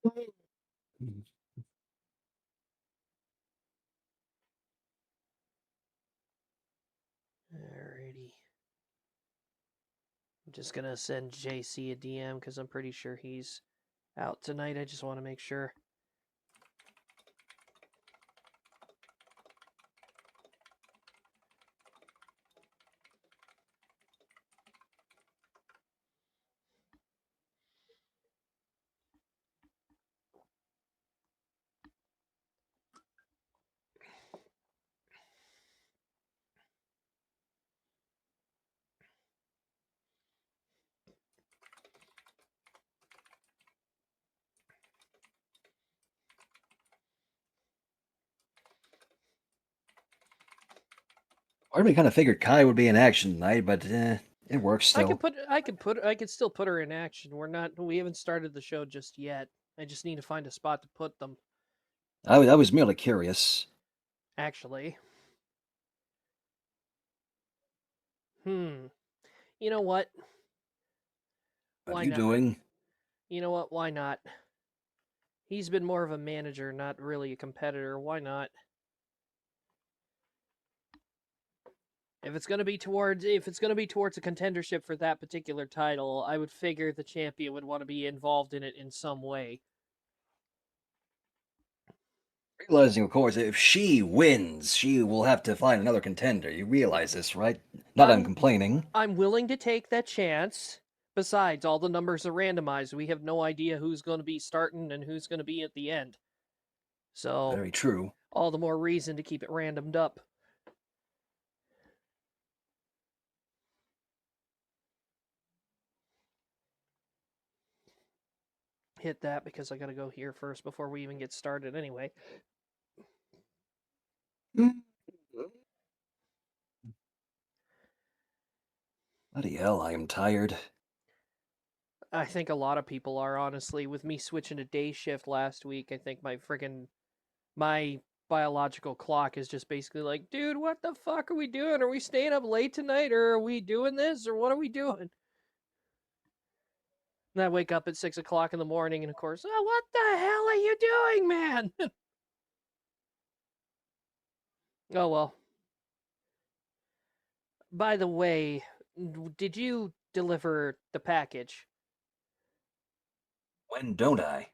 Alrighty. I'm just gonna send JC a DM because I'm pretty sure he's out tonight. I just want to make sure. I already kind of figured Kai would be in action tonight, but it works still. I could still put her in action. We haven't started the show just yet. I just need to find a spot to put them. I was merely curious. Actually. You know what? What are you doing? You know what? Why not? He's been more of a manager, not really a competitor. Why not? If it's gonna be towards a contendership for that particular title, I would figure the champion would want to be involved in it in some way. Realizing, of course, if she wins, she will have to find another contender. You realize this, right? Not I'm complaining. I'm willing to take that chance. Besides, all the numbers are randomized. We have no idea who's going to be starting and who's going to be at the end. So, very true. All the more reason to keep it randomed up. Hit that because I got to go here first before we even get started anyway. Bloody hell, I am tired. I think a lot of people are, honestly. With me switching to day shift last week, I think my biological clock is just basically like, dude, what the fuck are we doing? Are we staying up late tonight, or are we doing this, or what are we doing? And I wake up at 6 o'clock in the morning, and of course, oh, what the hell are you doing, man? Oh, well. By the way, did you deliver the package? When don't I?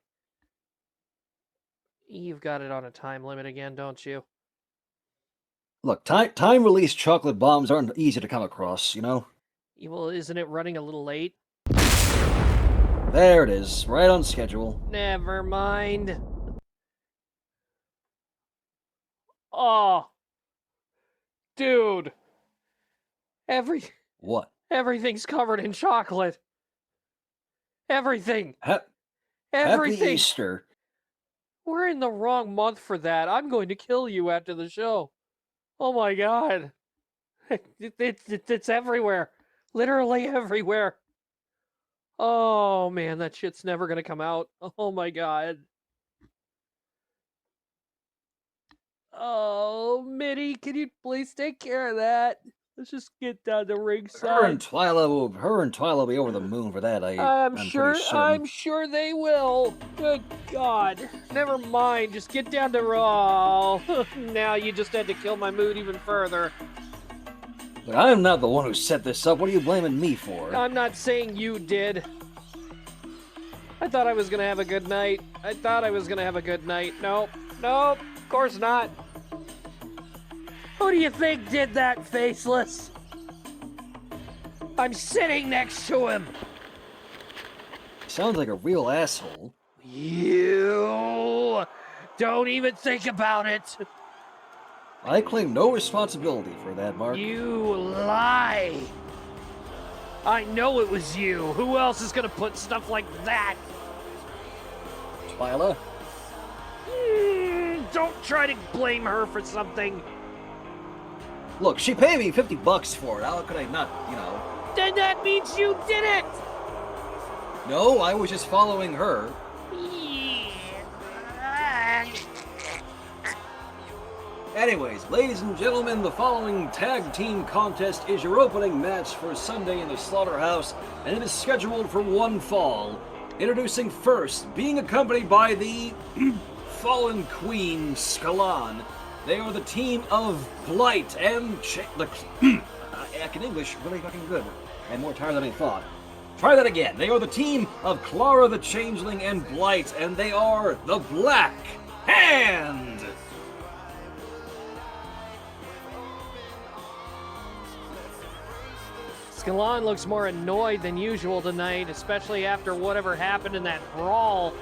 You've got it on a time limit again, don't you? Look, time-release chocolate bombs aren't easy to come across, you know? Well, isn't it running a little late? There it is, right on schedule. Never mind. Oh. Dude. What? Everything's covered in chocolate. Everything. Everything. Happy Easter. We're in the wrong month for that. I'm going to kill you after the show. Oh my god. It's everywhere. Literally everywhere. Oh man, that shit's never gonna come out. Oh my god. Oh, Mitty, can you please take care of that? Let's just get down to ringside. Her and Twyla will be over the moon for that. I'm sure. I'm sure they will. Good God. Never mind. Just get down to Raw. Now you just had to kill my mood even further. But I'm not the one who set this up. What are you blaming me for? I'm not saying you did. I thought I was gonna have a good night. Nope. Of course not. Who do you think did that, Faceless? I'm sitting next to him. Sounds like a real asshole. You don't even think about it. I claim no responsibility for that, Mark. You lie. I know it was you. Who else is gonna put stuff like that? Twyla? Don't try to blame her for something. Look, she paid me $50 for it. How could I not, you know? Then that means you did it! No, I was just following her. Anyways, ladies and gentlemen, the following tag team contest is your opening match for Sunday in the Slaughterhouse, and it is scheduled for one fall. Introducing first, being accompanied by the fallen queen, Scalan. They are the team of Blight and I can English really fucking good. I'm more tired than I thought. Try that again. They are the team of Clara the Changeling and Blight, and they are the Black Hand! Scalan looks more annoyed than usual tonight, especially after whatever happened in that brawl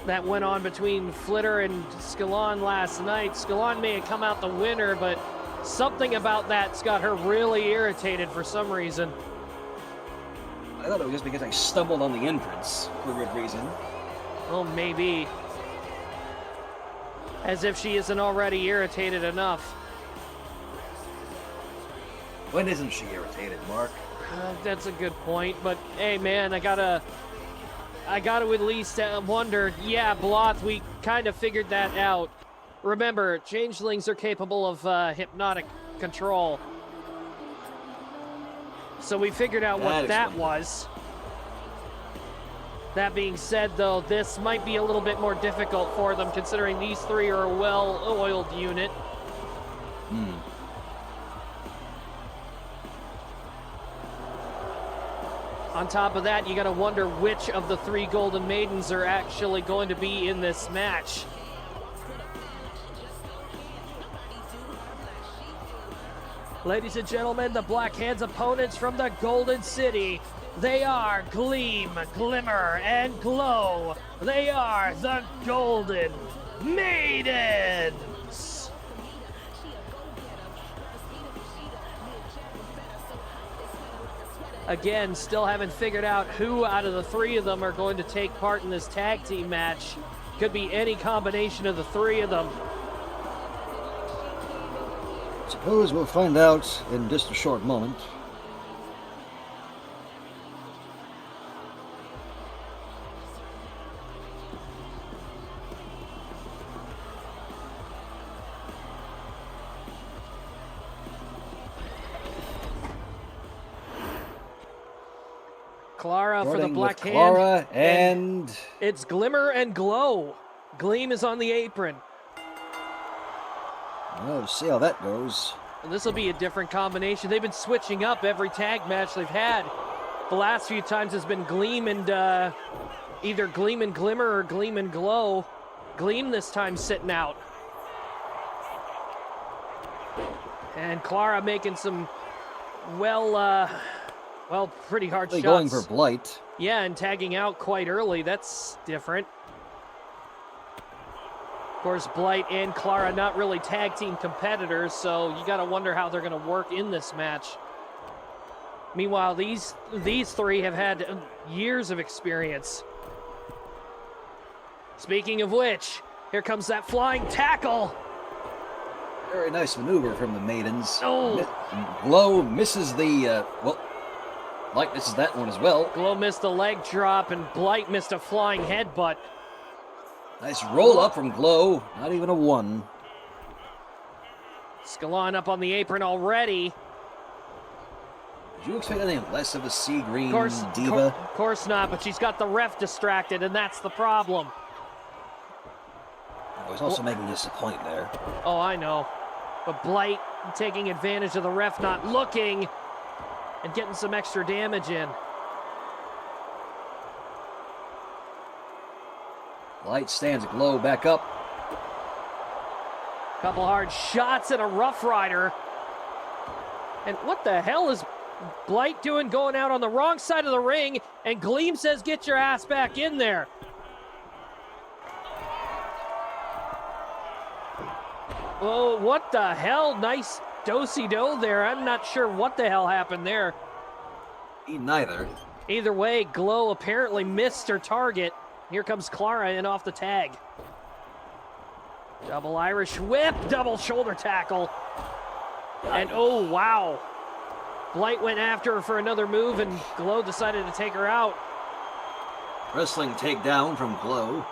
that went on between Flitter and Scalan last night. Scalan may have come out the winner, but something about that's got her really irritated for some reason. I thought it was just because I stumbled on the entrance for good reason. Oh, maybe. As if she isn't already irritated enough. When isn't she irritated, Mark? That's a good point, but hey, man, I gotta at least wonder. Yeah, Bloth, we kind of figured that out. Remember, changelings are capable of hypnotic control. So we figured out what that was. That being said, though, this might be a little bit more difficult for them, considering these three are a well-oiled unit. On top of that, you gotta wonder which of the three Golden Maidens are actually going to be in this match. Ladies and gentlemen, the Black Hand's opponents from the Golden City. They are Gleam, Glimmer, and Glow. They are the Golden Maidens. Again, still haven't figured out who out of the three of them are going to take part in this tag team match. Could be any combination of the three of them. Suppose we'll find out in just a short moment. Clara for the Black Hand. Clara and it's Glimmer and Glow. Gleam is on the apron. Well, see how that goes. And this will be a different combination. They've been switching up every tag match they've had. The last few times has been Gleam and either Gleam and Glimmer or Gleam and Glow. Gleam this time sitting out. And Clara making some pretty hard shots. Going for Blight. Yeah, and tagging out quite early. That's different. Of course, Blight and Clara not really tag team competitors, so you got to wonder how they're going to work in this match. Meanwhile, these three have had years of experience. Speaking of which, here comes that flying tackle. Very nice maneuver from the Maidens. Oh. Glow misses the, Blight misses that one as well. Glow missed the leg drop, and Blight missed a flying headbutt. Nice roll up from Glow. Not even a one. Scalan up on the apron already. Did you expect anything less of a sea green diva? Of course not, but she's got the ref distracted, and that's the problem. I was also making just a point there. Oh, I know. But Blight taking advantage of the ref not looking and getting some extra damage in. Blight stands Glow back up. Couple hard shots and a Rough Rider. And what the hell is Blight doing going out on the wrong side of the ring? And Gleam says, get your ass back in there. Oh, what the hell? Nice do-si-do there. I'm not sure what the hell happened there. Me neither. Either way, Glow apparently missed her target. Here comes Clara in off the tag. Double Irish whip, double shoulder tackle. And oh, wow. Blight went after her for another move, and Glow decided to take her out. Wrestling takedown from Glow.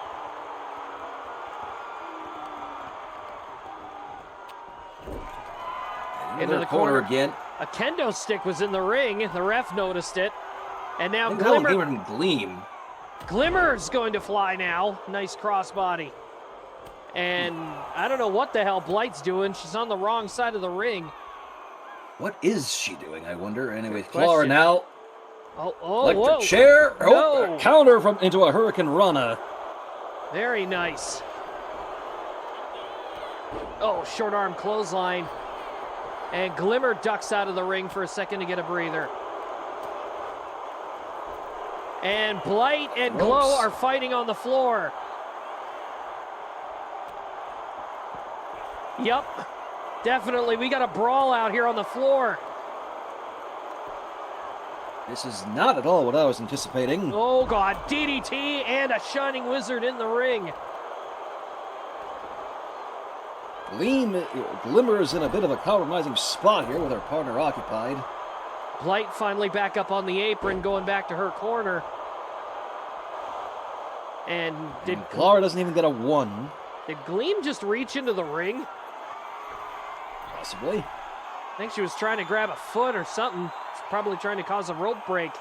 Into the corner again. A kendo stick was in the ring. The ref noticed it. And now Glimmer Glimmer. and Gleam. Glimmer's going to fly now. Nice crossbody. And I don't know what the hell Blight's doing. She's on the wrong side of the ring. What is she doing, I wonder? Anyway, Good Clara question. now. Oh, Electric whoa. chair. No. Oh, a counter into a Hurricane Rana. Very nice. Oh, short arm clothesline. And Glimmer ducks out of the ring for a second to get a breather. And Blight and Glow are fighting on the floor. Yep, definitely. We got a brawl out here on the floor. This is not at all what I was anticipating. Oh, God. DDT and a Shining Wizard in the ring. Glimmer is in a bit of a compromising spot here with her partner occupied. Blight finally back up on the apron, going back to her corner. And Clara doesn't even get a 1. Did Gleam just reach into the ring? Possibly. I think she was trying to grab a foot or something. She's probably trying to cause a rope break.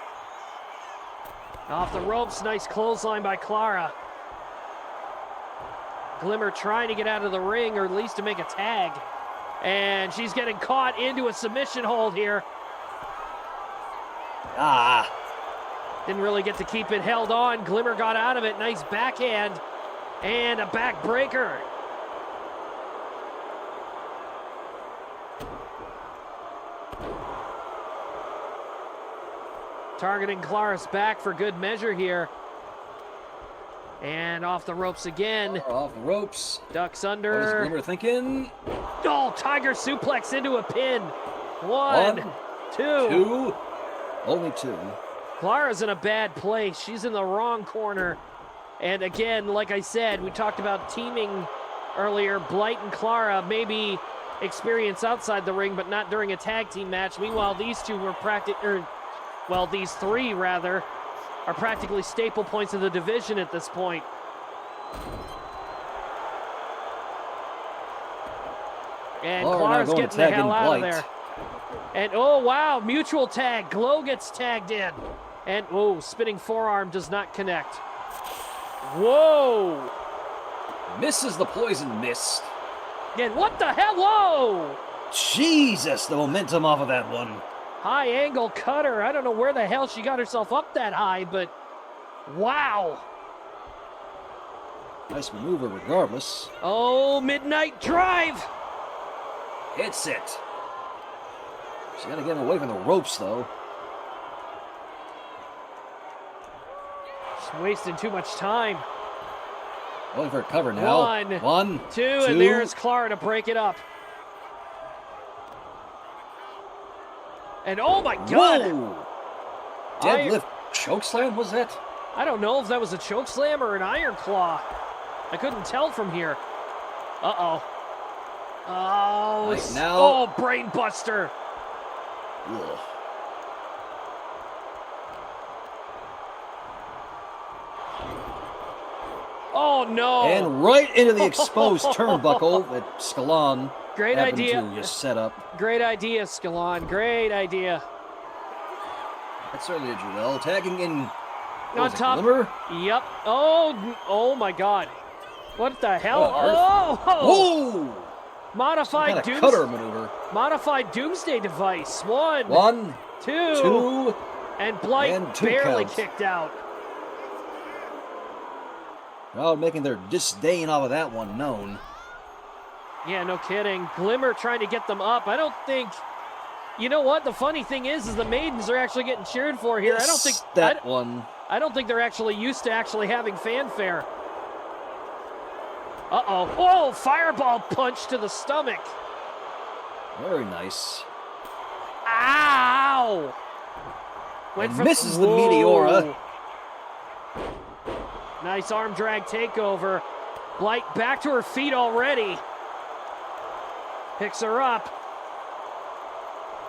Off the ropes, nice clothesline by Clara. Glimmer trying to get out of the ring, or at least to make a tag. And she's getting caught into a submission hold here. Didn't really get to keep it held on. Glimmer got out of it. Nice backhand. And a back breaker. Targeting Clara's back for good measure here. And off the ropes again. Off the ropes. Ducks What under. is Glimmer thinking? Oh, Tiger suplex into a pin. One, two. 2. Only 2. Clara's in a bad place. She's in the wrong corner. And again, like I said, we talked about teaming earlier. Blight and Clara maybe experience outside the ring, but not during a tag team match. Meanwhile, these two were these three rather, are practically staple points of the division at this point. And Clara's getting the hell out of there. And oh wow, mutual tag. Glow gets tagged in. And oh, spinning forearm does not connect. Whoa! Misses the poison mist. And what the hell? Whoa! Jesus, the momentum off of that one. High angle cutter. I don't know where the hell she got herself up that high, but wow. Nice maneuver regardless. Oh, midnight drive. Hits it. She's got to get away from the ropes, though. She's wasting too much time. Going for a cover now. One, two, and there's Clara to break it up. And oh my God! Whoa! Deadlift chokeslam, was that? I don't know if that was a chokeslam or an iron claw. I couldn't tell from here. Uh-oh. Oh, Right now. Oh, brain buster. Ugh. Oh no! And right into the exposed turnbuckle that Scalon Great happened idea. to just set up. Great idea, Scalon. Great idea. That's certainly a Jewel. Tagging in On top. Glimmer? Yep. Oh my God. What the hell? Oh, Oh! Whoa! Modified Kind of cutter maneuver. Modified Doomsday device. One, two, two, and Blight and two barely counts. kicked out. Crowd making their disdain off of that one known. Yeah, no kidding. Glimmer trying to get them up. I don't think. You know what? The funny thing is the maidens are actually getting cheered for here. I don't think that one. I don't think they're actually used to actually having fanfare. Uh-oh. Oh, fireball punch to the stomach. Very nice. Ow! And misses the Meteora. Nice arm drag takeover. Blight back to her feet already. Picks her up.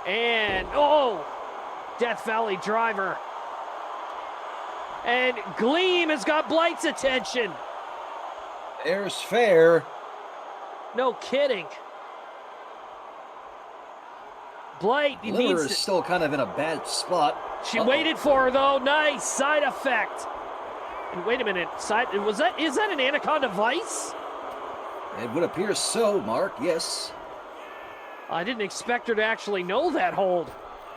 And, oh! Death Valley driver. And Gleam has got Blight's attention. Fair's fair. No kidding. Blight Glimmer is still kind of in a bad spot. She waited for her, though. Nice side effect. Wait a minute. Is that an Anaconda Vice? It would appear so, Mark, yes. I didn't expect her to actually know that hold.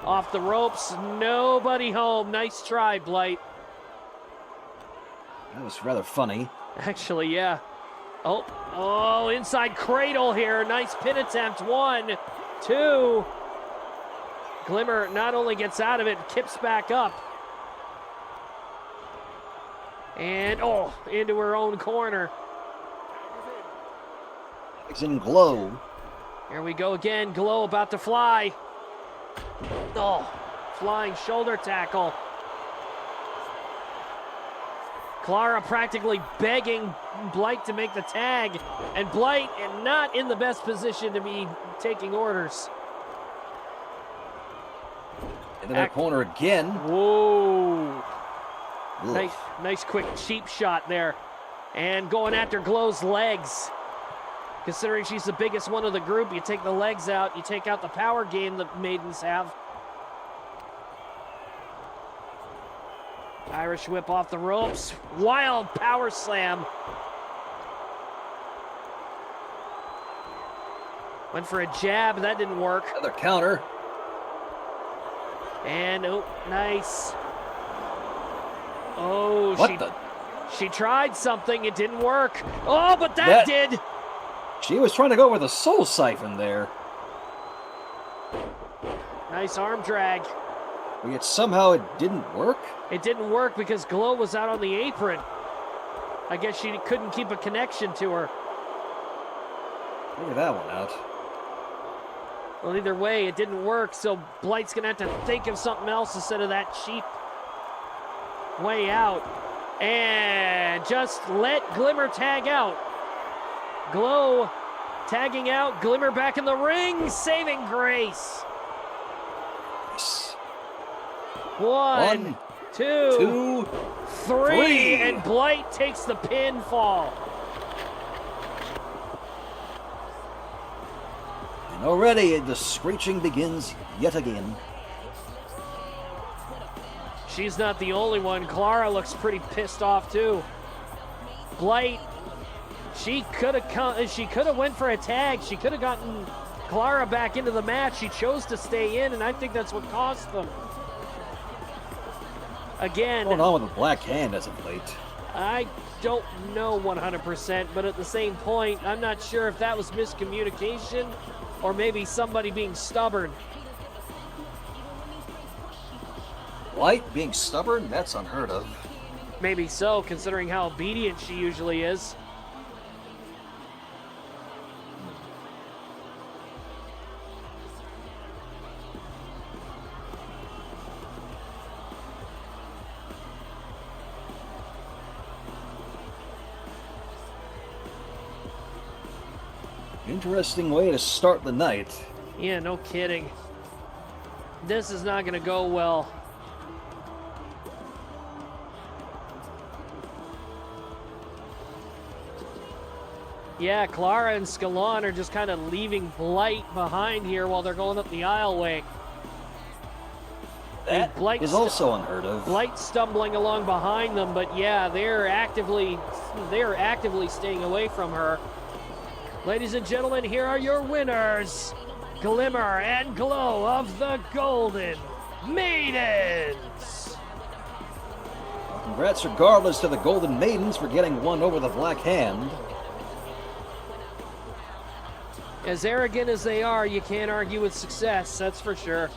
Off the ropes, nobody home. Nice try, Blight. That was rather funny. Actually, yeah. Oh, inside cradle here. Nice pin attempt. 1, 2. Glimmer not only gets out of it, kips back up. And, into her own corner. It's in Glow. Here we go again. Glow about to fly. Oh, flying shoulder tackle. Clara practically begging Blight to make the tag, and Blight not in the best position to be taking orders. Into their corner again. Whoa. Ugh. Nice quick cheap shot there. And going after Glow's legs. Considering she's the biggest one of the group, you take the legs out, you take out the power game that maidens have. Irish whip off the ropes. Wild power slam. Went for a jab, that didn't work. Another counter. And, nice. Oh, she tried something, it didn't work. Oh, but that did. She was trying to go with a soul siphon there. Nice arm drag. But yet somehow it didn't work? It didn't work because Glow was out on the apron. I guess she couldn't keep a connection to her. Figure that one out. Well, either way, it didn't work, so Blight's going to have to think of something else instead of that cheap way out. And just let Glimmer tag out. Glow tagging out, Glimmer back in the ring, saving grace. Nice. 1, 2, 3, and and Blight takes the pinfall. And already the screeching begins yet again. She's not the only one. Clara looks pretty pissed off too. Blight, she could have went for a tag. She could have gotten Clara back into the match. She chose to stay in, and I think that's what cost them. Again, What's going on with the Black Hand as of late? I don't know 100%, but at the same point, I'm not sure if that was miscommunication or maybe somebody being stubborn. Blight being stubborn? That's unheard of. Maybe so, considering how obedient she usually is. Interesting way to start the night. Yeah, no kidding. This is not going to go well. Yeah, Clara and Scalon are just kind of leaving Blight behind here while they're going up the aisleway. That is also unheard of. Blight stumbling along behind them, but yeah, they're actively staying away from her. Ladies and gentlemen, here are your winners, Glimmer and Glow of the Golden Maidens. Congrats regardless to the Golden Maidens for getting one over the Black Hand. As arrogant as they are, you can't argue with success, that's for sure.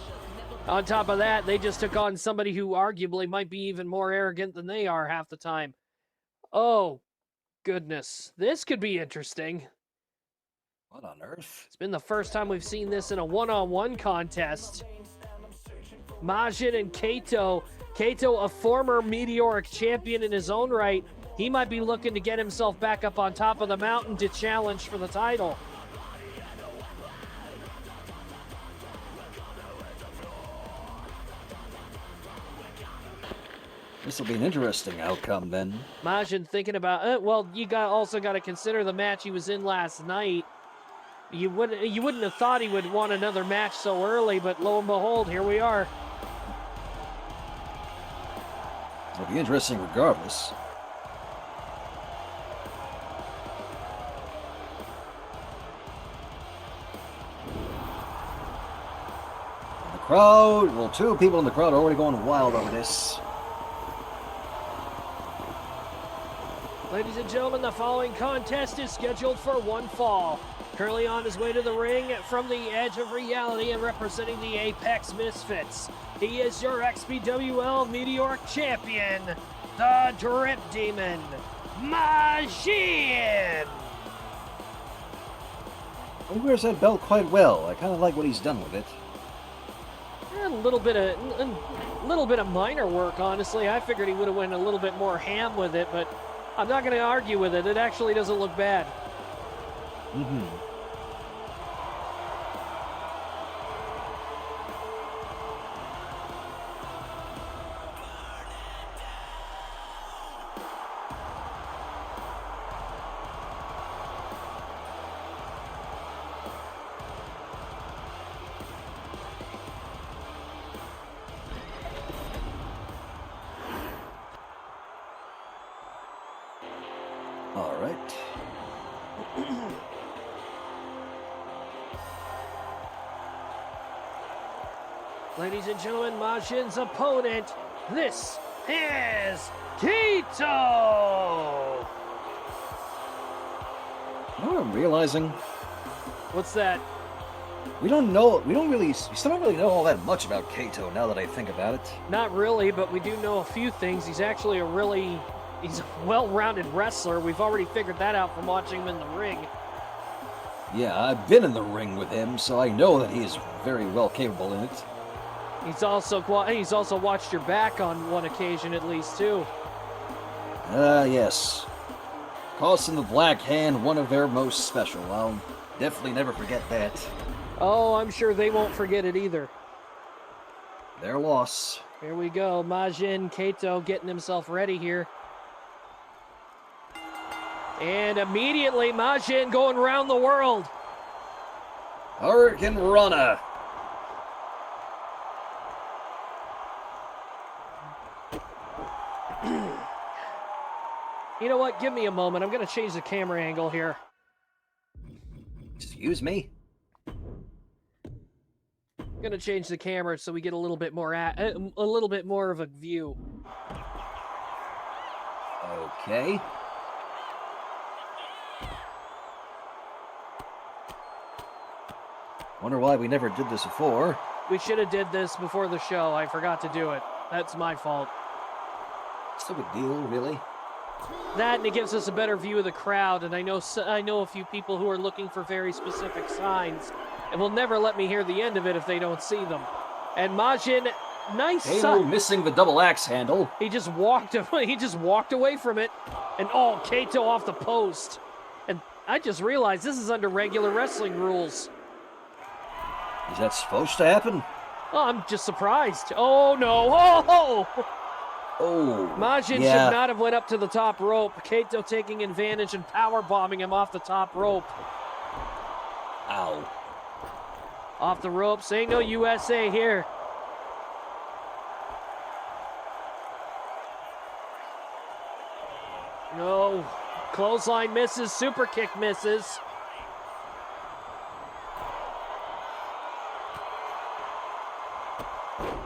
On top of that, they just took on somebody who arguably might be even more arrogant than they are half the time. Oh, goodness. This could be interesting. What on earth? It's been the first time we've seen this in a one-on-one contest. Majin and Kato. Kato, a former Meteoric champion in his own right. He might be looking to get himself back up on top of the mountain to challenge for the title. This will be an interesting outcome then. Majin thinking about, well, you also got to consider the match he was in last night. You wouldn't have thought he would want another match so early, but lo and behold, here we are. It'll be interesting regardless. crowd, well, two people in the crowd are already going wild over this. Ladies and gentlemen, the following contest is scheduled for one fall. Currently on his way to the ring from the edge of reality and representing the Apex Misfits. He is your XPWL Meteoric Champion, the Drip Demon, Majin! He wears that belt quite well. I kind of like what he's done with it. A little bit of minor work, honestly. I figured he would have went a little bit more ham with it, but I'm not going to argue with it. It actually doesn't look bad. Mm-hmm. All right. Ladies and gentlemen, Majin's opponent, this is Keto! You know what I'm realizing? What's that? We still don't really know all that much about Kato now that I think about it. Not really, but we do know a few things. He's actually he's a well-rounded wrestler. We've already figured that out from watching him in the ring. Yeah, I've been in the ring with him, so I know that he is very well capable in it. He's also watched your back on one occasion at least, too. Yes. Costing the Black Hand, one of their most special. I'll definitely never forget that. Oh, I'm sure they won't forget it either. Their loss. Here we go. Majin Kato getting himself ready here. And immediately, Majin going around the world. Hurricane Rana. You know what? Give me a moment. I'm going to change the camera angle here. Excuse me? I'm going to change the camera so we get a little bit more of a view. Okay. Wonder why we never did this before. We should have did this before the show. I forgot to do it. That's my fault. It's no big deal, really. That, and it gives us a better view of the crowd, and I know a few people who are looking for very specific signs, and will never let me hear the end of it if they don't see them. And Majin, nice Kato missing the double axe handle. He just walked away from it, and Kato off the post. And I just realized this is under regular wrestling rules. Is that supposed to happen? Oh, I'm just surprised. Oh no! Oh, Majin should not have went up to the top rope. Kato taking advantage and power bombing him off the top rope. Ow. Off the ropes. Ain't no USA here. No. Clothesline misses. Super kick misses.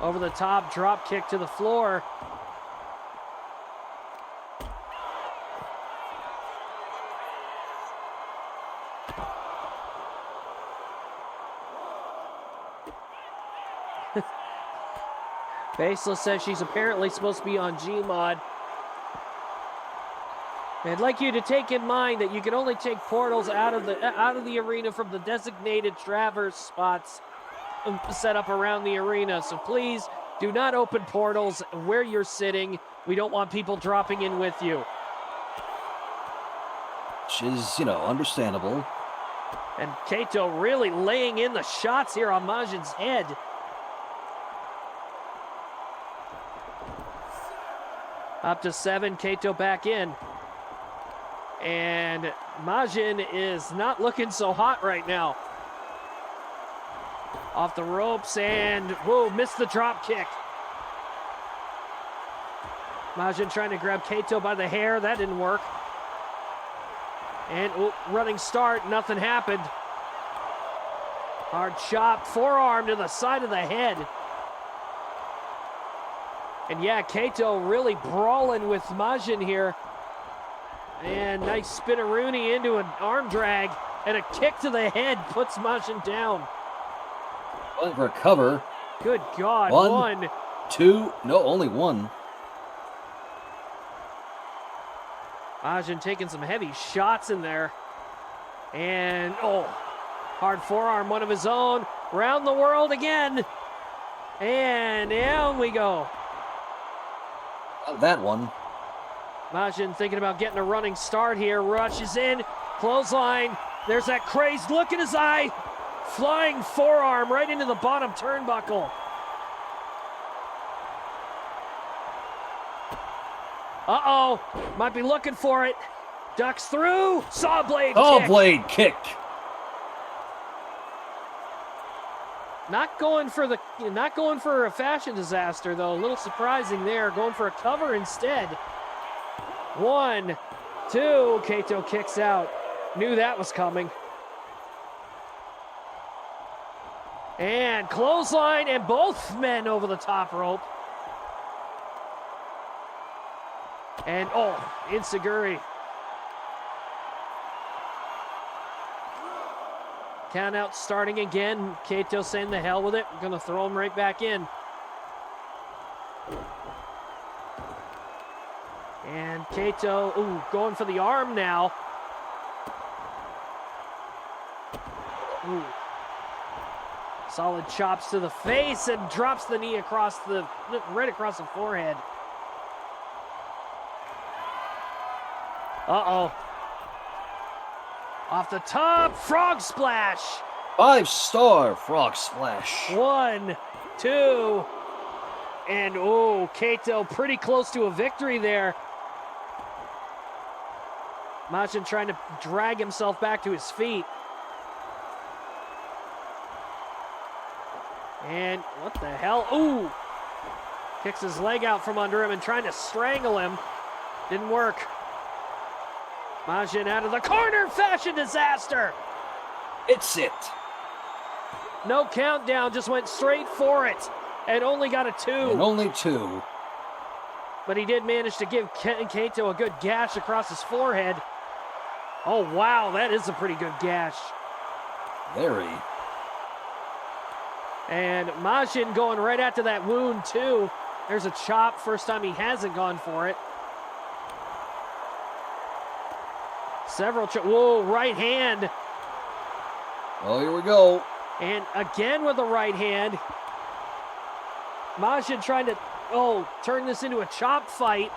Over the top, drop kick to the floor. Faceless says she's apparently supposed to be on Gmod. I'd like you to take in mind that you can only take portals out of the arena from the designated traverse spots set up around the arena. So please do not open portals where you're sitting. We don't want people dropping in with you. Which is, understandable. And Kato really laying in the shots here on Majin's head. Up to 7, Kato back in. And Majin is not looking so hot right now. Off the ropes and, whoa, missed the drop kick. Majin trying to grab Kato by the hair. That didn't work. And running start, nothing happened. Hard chop, forearm to the side of the head. And yeah, Kato really brawling with Majin here. And nice spinaroonie into an arm drag. And a kick to the head puts Majin down. Going for a cover. Good God. One. Two. No, only one. Majin taking some heavy shots in there. And, oh, hard forearm, one of his own. Round the world again. And down we go. That one. Majin thinking about getting a running start here. Rushes in. Clothesline. There's that crazed look in his eye. Flying forearm right into the bottom turnbuckle. Uh-oh. Might be looking for it. Ducks through. Saw blade kick. Saw blade kick. Not going for a fashion disaster though. A little surprising there. Going for a cover instead. 1, 2. Kato kicks out. Knew that was coming. And clothesline, and both men over the top rope. And oh, Insaguri. Count out starting again. Kato saying the hell with it. We're gonna throw him right back in. And Kato, ooh, going for the arm now. Ooh. Solid chops to the face and drops the knee right across the forehead. Uh-oh. Off the top, frog splash. 5-star frog splash. 1, 2, and oh, Kato pretty close to a victory there. Majin trying to drag himself back to his feet. And what the hell? Ooh! Kicks his leg out from under him and trying to strangle him. Didn't work. Majin out of the corner. Fashion disaster. It's it. No countdown. Just went straight for it. And only got a 2. And only 2. But he did manage to give Kato a good gash across his forehead. Oh, wow. That is a pretty good gash. Very. And Majin going right after that wound, too. There's a chop. First time he hasn't gone for it. Several whoa, right hand. Oh, here we go. And again with the right hand. Majin trying to, turn this into a chop fight.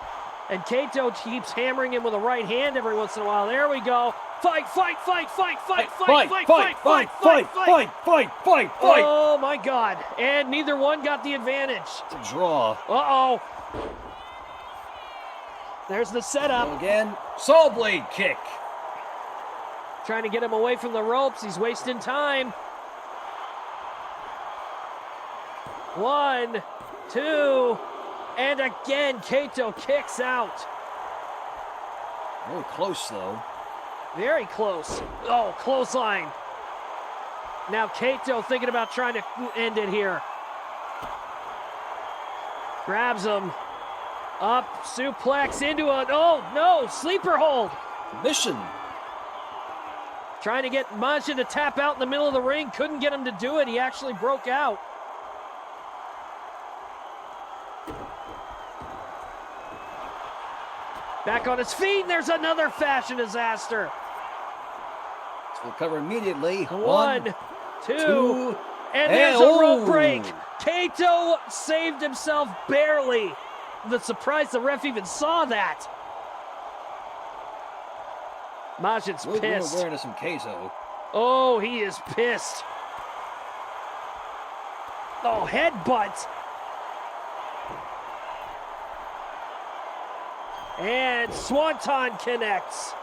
And Kato keeps hammering him with a right hand every once in a while. There we go. Fight, fight, fight, fight, fight, fight, fight, fight, fight, fight, fight, fight, fight. Oh my God. And neither one got the advantage. It's a draw. Uh-oh. There's the setup. Again, saw blade kick. Trying to get him away from the ropes. He's wasting time. 1, 2, and again, Kato kicks out. Really close, though. Very close. Oh, clothesline. Now Kato thinking about trying to end it here. Grabs him. Up, suplex into a, oh no, sleeper hold. Mission. Trying to get Majin to tap out in the middle of the ring. Couldn't get him to do it. He actually broke out. Back on his feet, and there's another fashion disaster. We'll cover immediately. 1, 2, 2, and there's a rope break. Kato saved himself barely. The surprise the ref even saw that. Majin's pissed. Awareness from Kato. Oh, he is pissed. Oh, headbutt. And Swanton connects.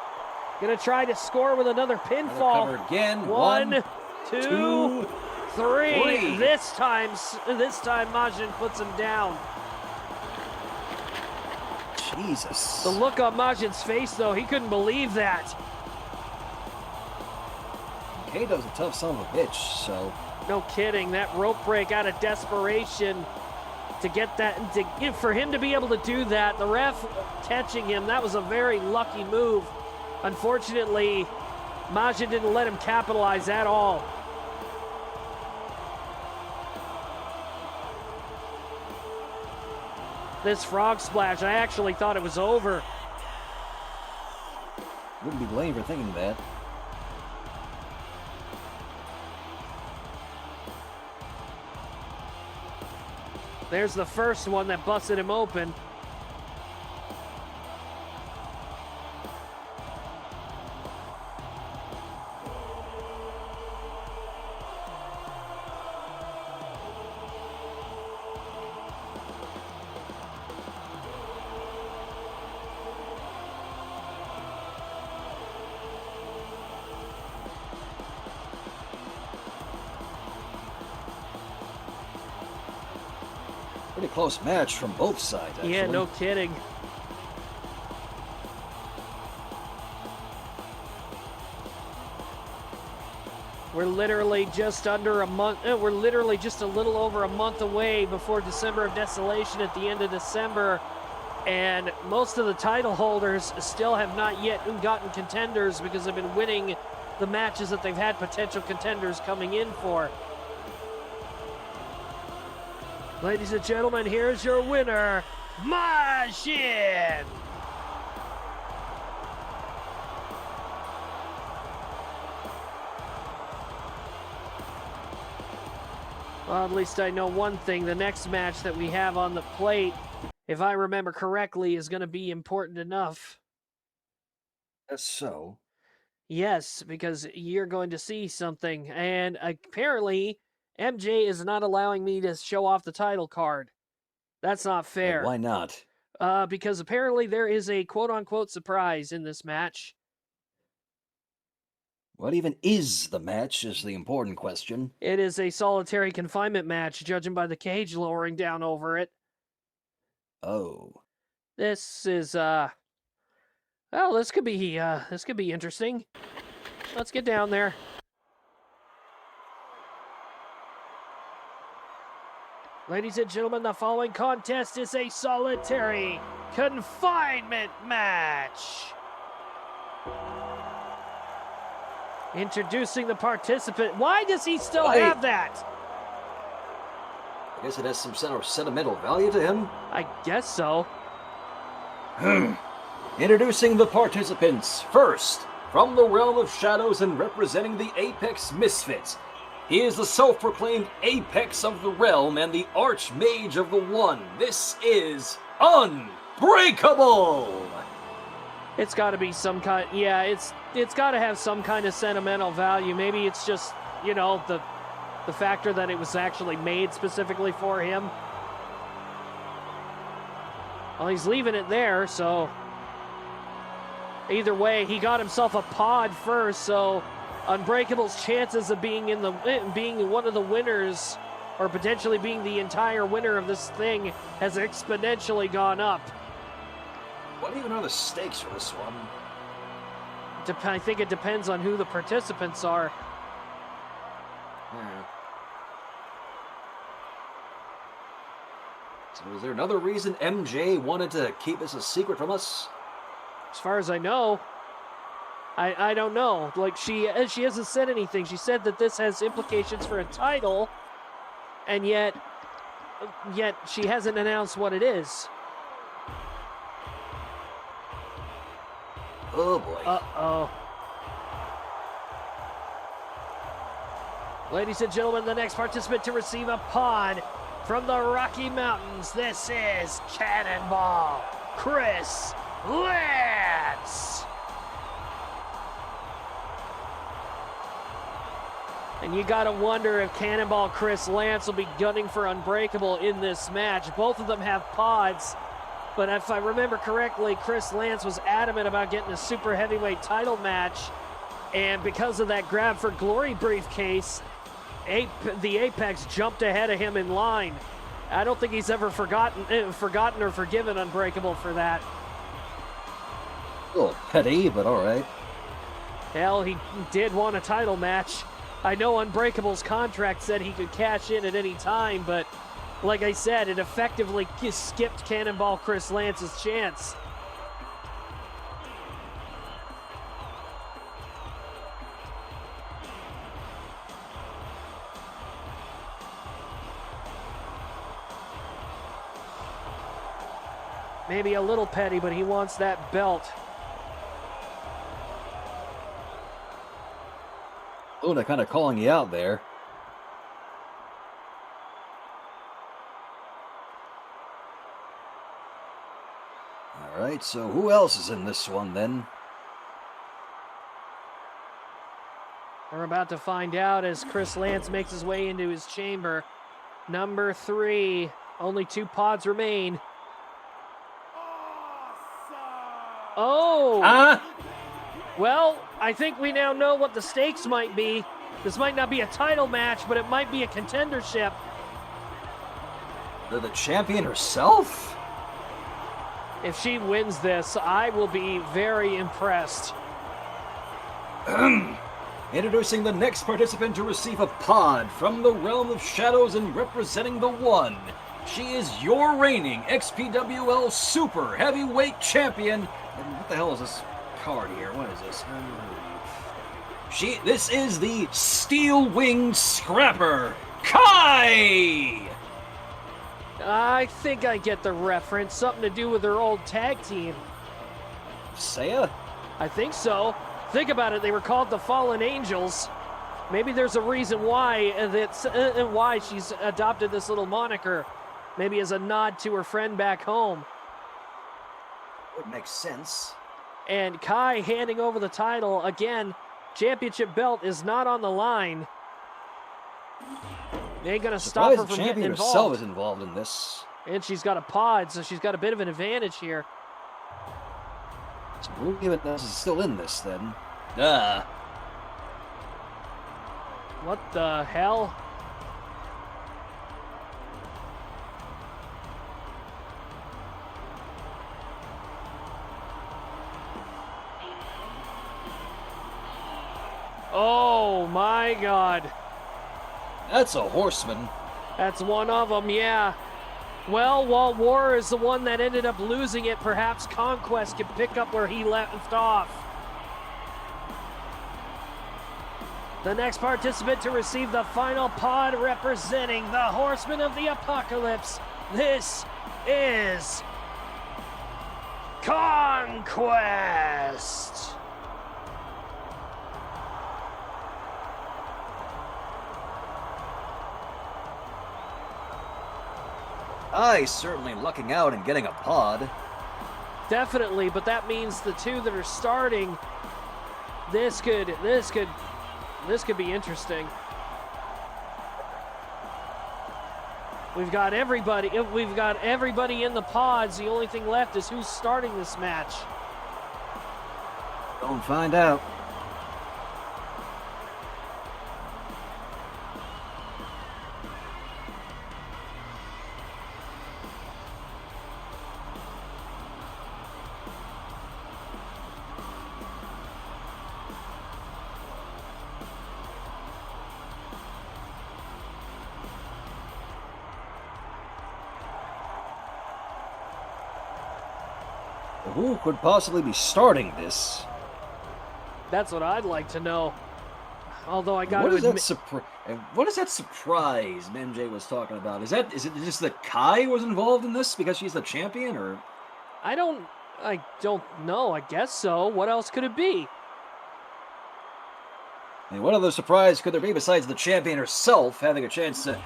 Gonna try to score with another pinfall. Cover again. 1, 2, 2, 3. This time Majin puts him down. Jesus. The look on Majin's face, though, he couldn't believe that. Kato's a tough son of a bitch, so... No kidding. That rope break out of desperation to get that, for him to be able to do that, the ref catching him, that was a very lucky move. Unfortunately, Maja didn't let him capitalize at all. This frog splash, I actually thought it was over. Wouldn't be blamed for thinking that. There's the first one that busted him open. Pretty close match from both sides, actually. Yeah, no kidding. We're literally just under a month, we're literally just a little over a month away before December of Desolation at the end of December, and most of the title holders still have not yet gotten contenders because they've been winning the matches that they've had potential contenders coming in for. Ladies and gentlemen, here's your winner, Majin! Well, at least I know one thing. The next match that we have on the plate, if I remember correctly, is going to be important enough. That's so. Yes, because you're going to see something. And apparently, MJ is not allowing me to show off the title card. That's not fair. Why not? Because apparently there is a quote-unquote surprise in this match. What even is the match is the important question. It is a solitary confinement match, judging by the cage lowering down over it. Oh. This is, well, this could be interesting. Let's get down there. Ladies and gentlemen, the following contest is a solitary confinement match. Introducing the participant. Why does he still have that? I guess it has some sort of sentimental value to him. I guess so. Introducing the participants. First, from the realm of shadows and representing the Apex Misfits, he is the self-proclaimed Apex of the realm and the Archmage of the One. This is Unbreakable! It's got to be some kind. Yeah, it's got to have some kind of sentimental value. Maybe it's just, you know, the factor that it was actually made specifically for him. Well, he's leaving it there, so either way, he got himself a pod first, so Unbreakable's chances of being one of the winners, or potentially being the entire winner of this thing, has exponentially gone up. What even are the stakes for this one? I think it depends on who the participants are. Yeah. So is there another reason MJ wanted to keep this a secret from us? As far as I know, I don't know. Like, she hasn't said anything. She said that this has implications for a title, and yet she hasn't announced what it is. Oh boy. Uh-oh. Ladies and gentlemen, the next participant to receive a pod from the Rocky Mountains, this is Cannonball Chris Lance. And you gotta wonder if Cannonball Chris Lance will be gunning for Unbreakable in this match. Both of them have pods. But if I remember correctly, Chris Lance was adamant about getting a super heavyweight title match. And because of that grab for glory briefcase, the Apex jumped ahead of him in line. I don't think he's ever forgotten or forgiven Unbreakable for that. A little petty, but all right. Hell, he did want a title match. I know Unbreakable's contract said he could cash in at any time, but like I said, it effectively skipped Cannonball Chris Lance's chance. Maybe a little petty, but he wants that belt. Luna kind of calling you out there. All right, so who else is in this one then? We're about to find out as Chris Lance makes his way into his chamber. Number 3, only 2 pods remain. Oh! Well, I think we now know what the stakes might be. This might not be a title match, but it might be a contendership. The champion herself? If she wins this, I will be very impressed. Introducing the next participant to receive a pod from the realm of shadows and representing the One. She is your reigning XPWL Super Heavyweight Champion. And what the hell is this card here? What is this? This is the Steel Wing Scrapper, Kai! I think I get the reference. Something to do with her old tag team. Saya? I think so. Think about it. They were called the Fallen Angels. Maybe there's a reason why why she's adopted this little moniker. Maybe as a nod to her friend back home. Would make sense. And Kai handing over the title again. Championship belt is not on the line. They ain't gonna stop her from getting champion involved. herself is involved in this. And she's got a pod, so she's got a bit of an advantage here. So who even knows is still in this then? What the hell? Oh my God. That's a horseman. That's one of them, yeah. Well, while War is the one that ended up losing it, perhaps Conquest can pick up where he left off. The next participant to receive the final pod representing the Horsemen of the Apocalypse. This is Conquest. I certainly lucking out and getting a pod. Definitely, but that means the 2 that are starting, this could be interesting. We've got everybody in the pods. The only thing left is who's starting this match. Go and find out. Who could possibly be starting this? That's what I'd like to know. Although I got What to is admit, what is that surprise MJ was talking about? Is it just that Kai was involved in this because she's the champion, or? I don't know. I guess so. What else could it be? I mean, what other surprise could there be besides the champion herself having a chance to,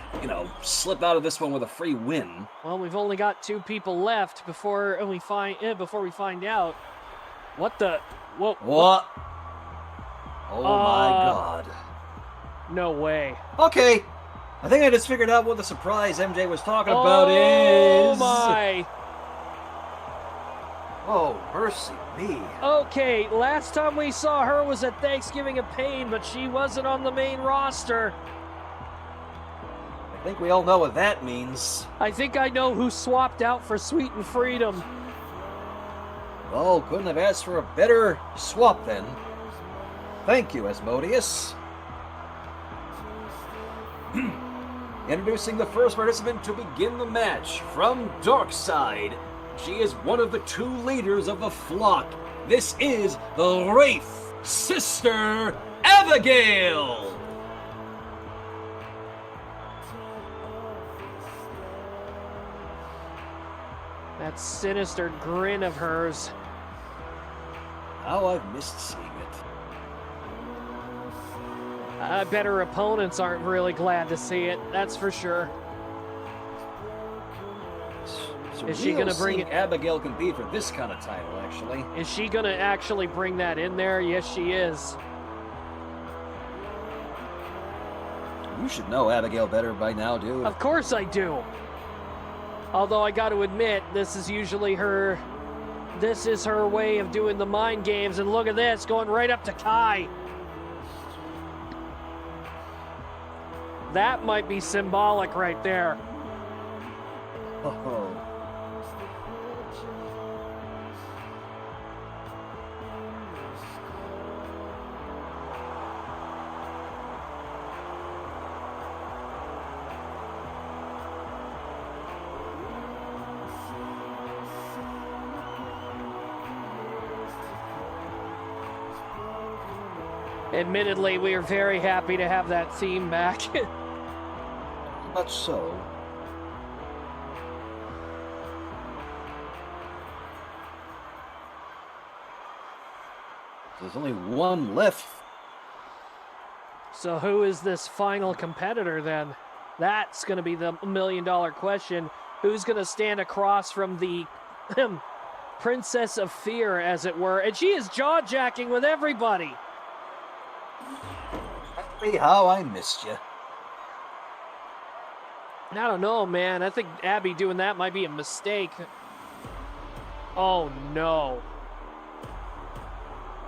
slip out of this one with a free win? Well, we've only got 2 people left before we find out. What the? Whoa! What? Oh my God! No way. Okay, I think I just figured out what the surprise MJ was talking about is. Oh my! Oh, mercy me. Okay, last time we saw her was at Thanksgiving of Pain, but she wasn't on the main roster. I think we all know what that means. I think I know who swapped out for Sweet and Freedom. Oh, couldn't have asked for a better swap then. Thank you, Asmodeus. Introducing the first participant to begin the match from Darkside. She is one of the 2 leaders of the flock. This is the Wraith Sister Abigail. That sinister grin of hers. How I've missed seeing it. I bet her opponents aren't really glad to see it, that's for sure. Is she gonna bring it? Abigail compete for this kind of title, actually. Is she gonna actually bring that in there? Yes, she is. You should know Abigail better by now, dude. Of course I do. Although I got to admit, this is usually her. This is her way of doing the mind games. And look at this, going right up to Kai. That might be symbolic right there. Oh. Admittedly, we are very happy to have that theme back. Much so. There's only one left. So who is this final competitor then? That's going to be the $1 million question. Who's going to stand across from the Princess of Fear, as it were? And she is jaw-jacking with everybody. Hey, how I missed you. I don't know, man. I think Abby doing that might be a mistake. Oh, no.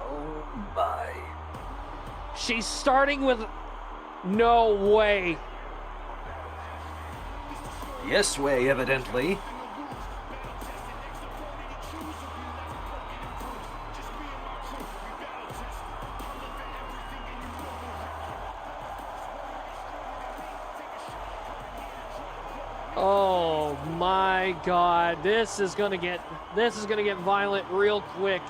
Oh, my. She's starting with... No way. Yes way, evidently. Oh my God! This is gonna get violent real quick,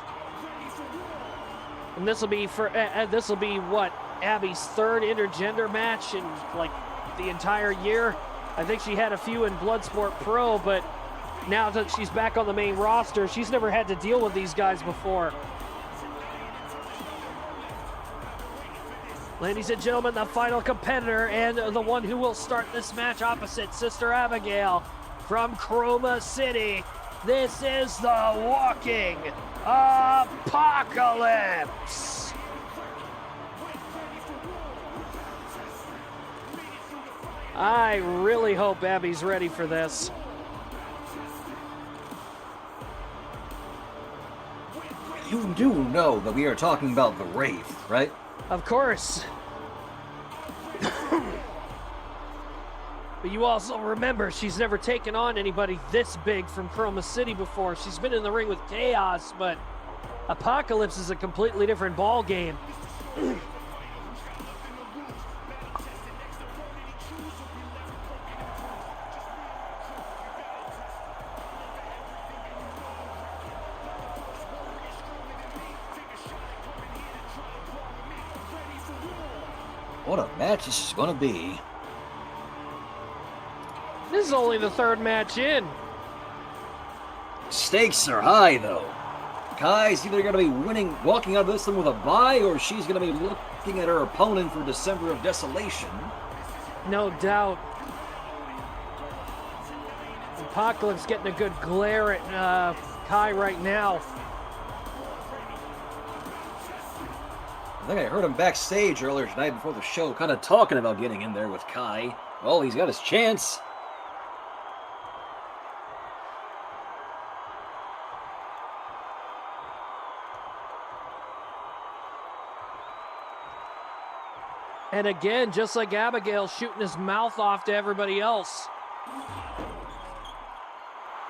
and this will be what, Abby's 3rd intergender match in like the entire year. I think she had a few in Bloodsport Pro, but now that she's back on the main roster, she's never had to deal with these guys before. Ladies and gentlemen, the final competitor and the one who will start this match opposite Sister Abigail from Chroma City. This is the Walking Apocalypse. I really hope Abby's ready for this. You do know that we are talking about the Wraith, right? Of course. But you also remember she's never taken on anybody this big from Chroma City before. She's been in the ring with Chaos, but Apocalypse is a completely different ball game. What a match this is going to be. This is only the 3rd match in. Stakes are high, though. Kai's either going to be walking out of this one with a bye, or she's going to be looking at her opponent for December of Desolation. No doubt. Apocalypse getting a good glare at Kai right now. I think I heard him backstage earlier tonight before the show, kind of talking about getting in there with Kai. Well, he's got his chance. And again, just like Abigail, shooting his mouth off to everybody else.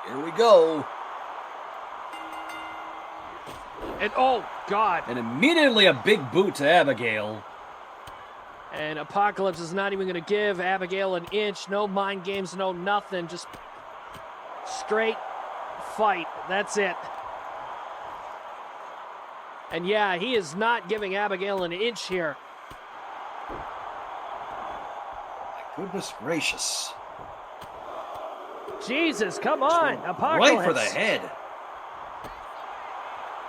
Here we go. And oh, God. And immediately a big boot to Abigail. And Apocalypse is not even going to give Abigail an inch. No mind games, no nothing. Just straight fight. That's it. And yeah, he is not giving Abigail an inch here. My goodness gracious. Jesus, come on, Apocalypse. Right for the head.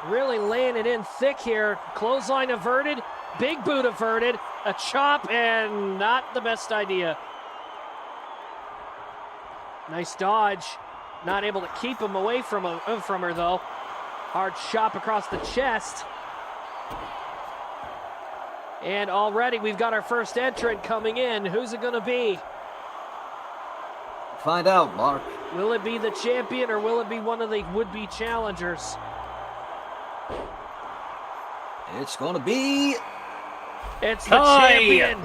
Really laying it in thick here. Clothesline averted, big boot averted, a chop, and not the best idea. Nice dodge. Not able to keep him away from her, though. Hard chop across the chest. And already we've got our first entrant coming in. Who's it going to be? Find out, Mark. Will it be the champion or will it be one of the would-be challengers? It's going to be... It's the champion!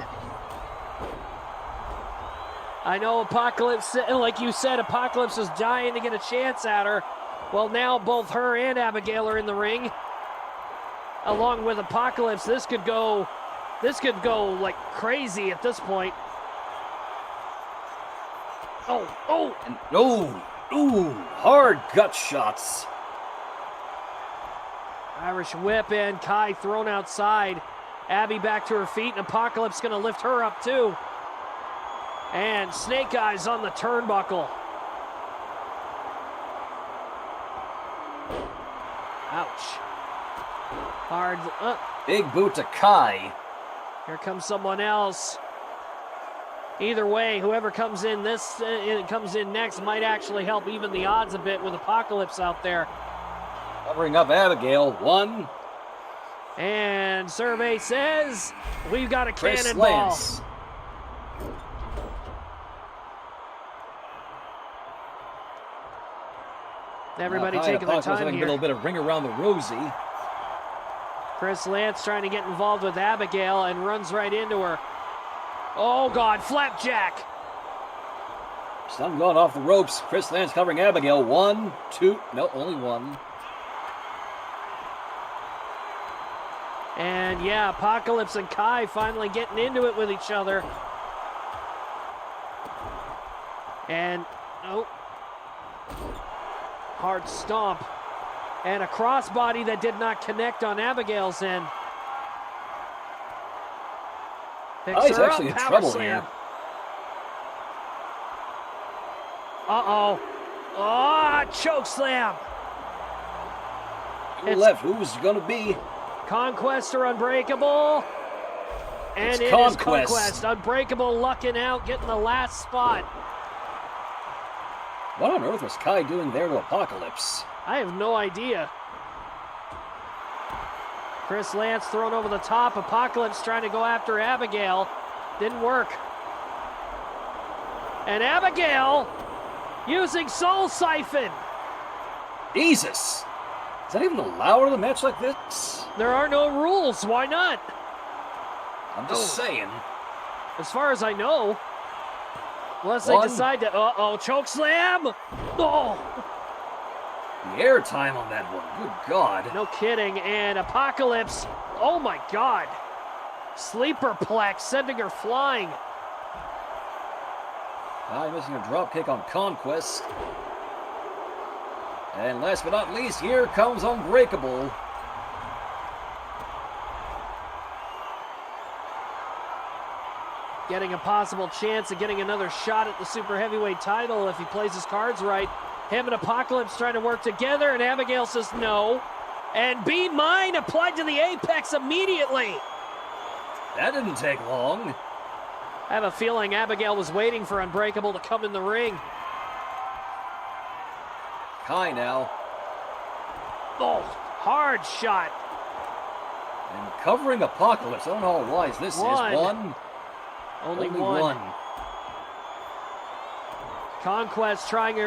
I know Apocalypse, like you said, Apocalypse was dying to get a chance at her. Well, now both her and Abigail are in the ring. Along with Apocalypse, this could go like crazy at this point. Hard gut shots. Irish whip and Kai thrown outside. Abby back to her feet, and Apocalypse gonna lift her up too. And Snake Eyes on the turnbuckle. Ouch. Hard. Big boot to Kai. Here comes someone else. Either way, whoever comes in next might actually help even the odds a bit with Apocalypse out there. Covering up Abigail. 1. And survey says we've got a Chris cannonball. Lance. Everybody taking their time having here. a little bit of ring around the rosy. Chris Lance trying to get involved with Abigail and runs right into her. Oh, God, flapjack. Some going off the ropes. Chris Lance covering Abigail. 1, 2, no, only 1. And yeah, Apocalypse and Kai finally getting into it with each other. And, hard stomp. And a crossbody that did not connect on Abigail's end. Picks her actually up, in power trouble slam. here. Uh-oh. Oh, choke slam. Who left? Who's going to be? Conquest or Unbreakable. And It's it is Conquest. Unbreakable lucking out, getting the last spot. What on earth was Kai doing there to Apocalypse? I have no idea. Chris Lance thrown over the top. Apocalypse trying to go after Abigail. Didn't work. And Abigail using Soul Siphon. Jesus! Is that even allowed in a match like this? There are no rules. Why not? I'm just saying. As far as I know. Unless 1. they decide to... choke slam! Oh! The airtime on that one. Good God. No kidding. And Apocalypse. Oh my God. Sleeper plex sending her flying. Kai missing a drop kick on Conquest. And last but not least, here comes Unbreakable. Getting a possible chance of getting another shot at the Super Heavyweight title if he plays his cards right. Him and Apocalypse trying to work together, and Abigail says no. And Be Mine applied to the apex immediately. That didn't take long. I have a feeling Abigail was waiting for Unbreakable to come in the ring. Kai now. Oh, hard shot. And covering Apocalypse. I don't know how wise this is. 1. Only one. Conquest trying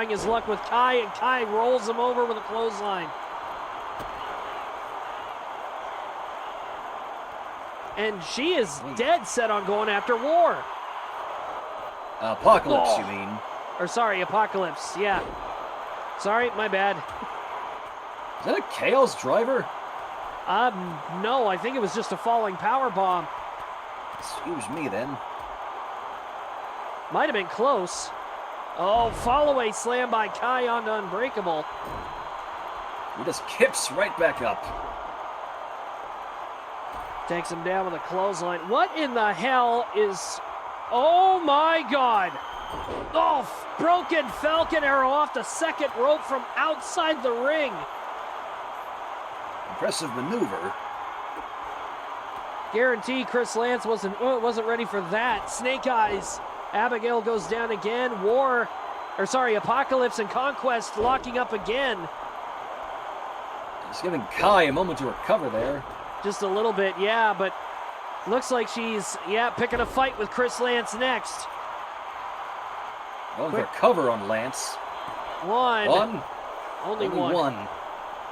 his luck with Kai, and Kai rolls him over with a clothesline. And she is dead set on going after War. Apocalypse, you mean? Or sorry, Apocalypse, yeah. Sorry, my bad. Is that a Chaos Driver? No, I think it was just a falling power bomb. Excuse me, then. Might have been close. Oh, fall-away slam by Kai onto Unbreakable. He just kips right back up. Takes him down with a clothesline. What in the hell is... Oh, my God. Oh, broken Falcon Arrow off the second rope from outside the ring. Impressive maneuver. Guarantee Chris Lance wasn't ready for that. Snake Eyes. Abigail goes down again. Apocalypse and Conquest locking up again. He's giving Kai a moment to recover there. Just a little bit, yeah, but looks like she's, picking a fight with Chris Lance next. Going for a cover on Lance. One. Only one. One.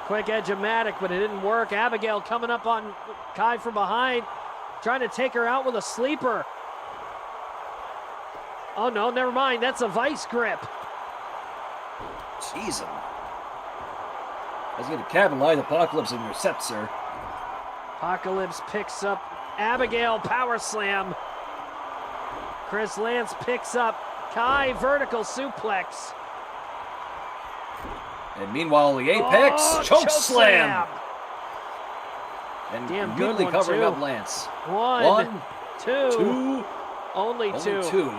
Quick edge-o-matic, but it didn't work. Abigail coming up on Kai from behind, trying to take her out with a sleeper. Oh, no, never mind. That's a vice grip. Jeez. He's going to capitalize. Apocalypse intercepts her. Apocalypse picks up Abigail, power slam. Chris Lance picks up Kai, vertical suplex. And meanwhile, the Apex choke slam. And Damn good immediately one, covering too. up Lance. One, two. Two. Only two.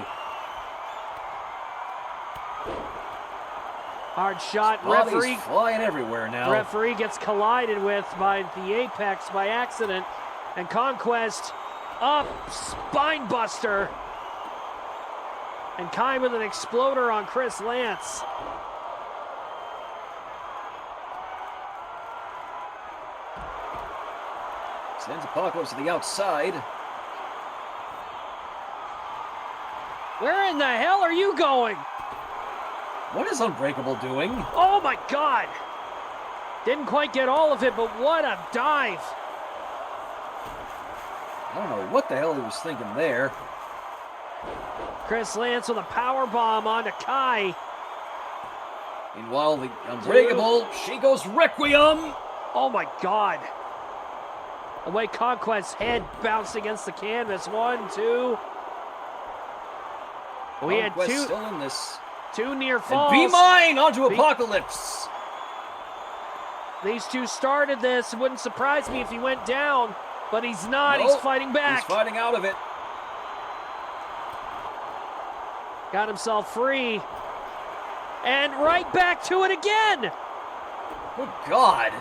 Hard shot. Bodies Referee flying everywhere now. Referee gets collided with by the Apex by accident. And Conquest up, spine buster. And Kai with an exploder on Chris Lance. Sends Apocalypse to the outside. Where in the hell are you going? What is Unbreakable doing? Oh my God! Didn't quite get all of it, but what a dive! I don't know what the hell he was thinking there. Chris Lance with a power bomb onto Kai. Meanwhile, the Unbreakable, she goes Requiem. Oh my God! The way Conquest's head bounced against the canvas. 1, 2. We had Conquest two. still in this. Two near falls. And Be Mine onto Apocalypse. These two started this. It wouldn't surprise me if he went down, but he's not. Nope. He's fighting back. He's fighting out of it. Got himself free. And right back to it again. Good God.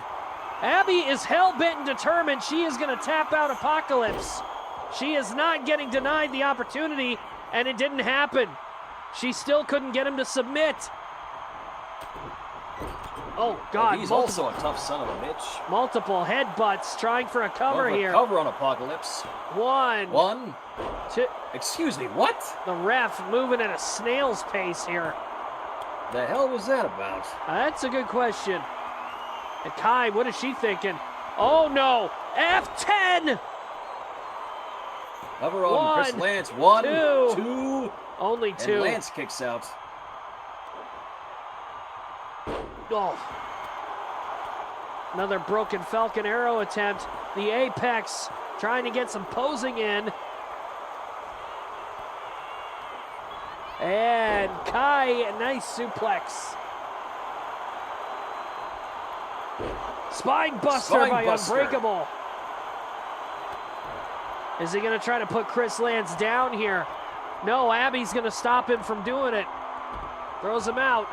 Abby is hell-bent and determined she is going to tap out Apocalypse. She is not getting denied the opportunity, and it didn't happen. She still couldn't get him to submit. Oh, God. He's also a tough son of a bitch. Multiple headbutts trying for a cover here. Cover on Apocalypse. One. Two. Excuse me, what? The ref moving at a snail's pace here. The hell was that about? That's a good question. And Kai, what is she thinking? Oh, no. F10! Cover on Chris Lance. One, two. Only two. And Lance kicks out. Oh. Another broken Falcon Arrow attempt. The Apex trying to get some posing in. And Kai, a nice suplex. Spine buster by Unbreakable. Is he going to try to put Chris Lance down here? No, Abby's going to stop him from doing it. Throws him out.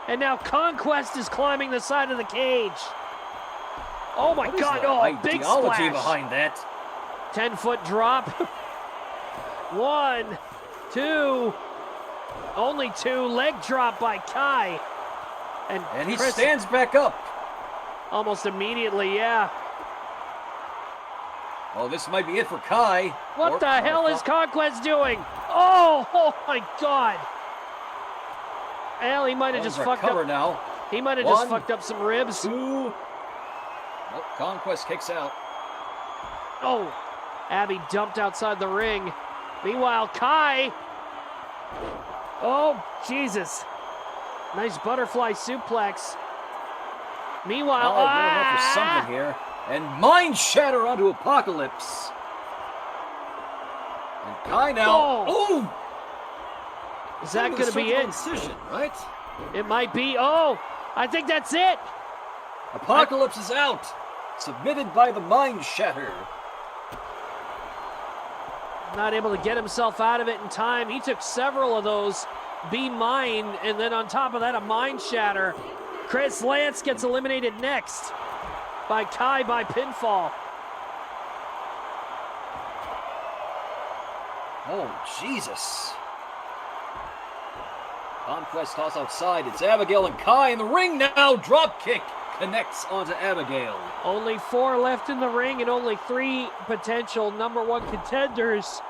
And now Conquest is climbing the side of the cage. Oh my God, big splash. Behind that. 10-foot drop. 1, 2, only 2. Leg drop by Kai. And he stands back up. Almost immediately, yeah. Oh, this might be it for Kai. What the hell is Conquest doing? Oh my God. Well, he might have just fucked up. Now. He might have just fucked up some ribs. 2. Nope, Conquest kicks out. Oh, Abby dumped outside the ring. Meanwhile, Kai Oh, Jesus. Nice butterfly suplex. Meanwhile, Going up for something here. And mind shatter onto Apocalypse. And Kai now. Oh! Is that going to be it? Incision, right? It might be. Oh, I think that's it. Apocalypse is out. Submitted by the mind shatter. Not able to get himself out of it in time. He took several of those. Be mine, and then on top of that, a mind shatter. Chris Lance gets eliminated next by Kai by pinfall. Oh, Jesus. Conquest toss outside. It's Abigail and Kai in the ring now. Drop kick connects onto Abigail. Only 4 left in the ring and only 3 potential #1 contenders.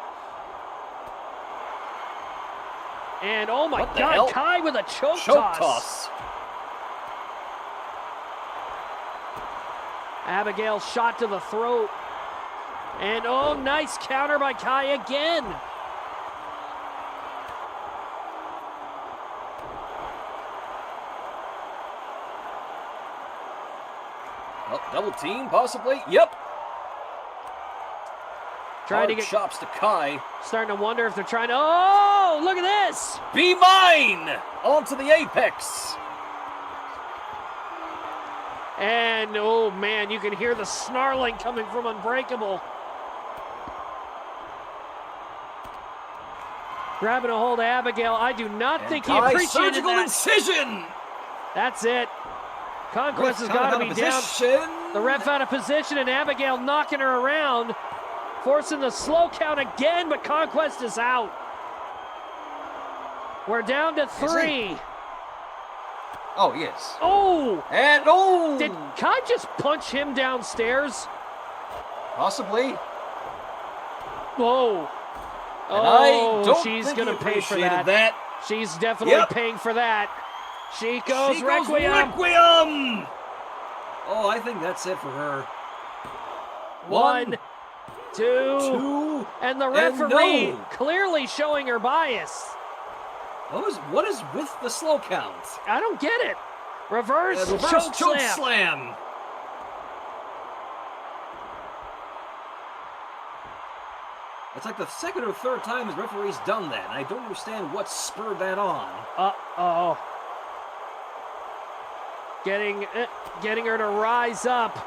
And oh my God, hell? Kai with a choke toss. Abigail shot to the throat. And oh, nice counter by Kai again. Oh, double team, possibly? Yep. Trying to get chops to Kai. Starting to wonder if they're trying to. Oh, look at this! Be mine! Onto the apex. And oh man, you can hear the snarling coming from Unbreakable. Grabbing a hold of Abigail. I do not think he appreciated surgical that. Incision. That's it. Conquest has got to be down. The ref out of position, and Abigail knocking her around, forcing the slow count again, but Conquest is out. We're down to 3. Oh, yes. Oh! And oh! Did Kai just punch him downstairs? Possibly. Whoa. And I don't she's think gonna he pay for appreciated that. She's definitely paying for that. Chico's Requiem. Oh, I think that's it for her. 1, 2, and the referee clearly showing her bias. What is with the slow count? I don't get it. Reverse choke slam. It's like the second or third time his referee's done that, and I don't understand what spurred that on. Uh-oh. Getting her to rise up.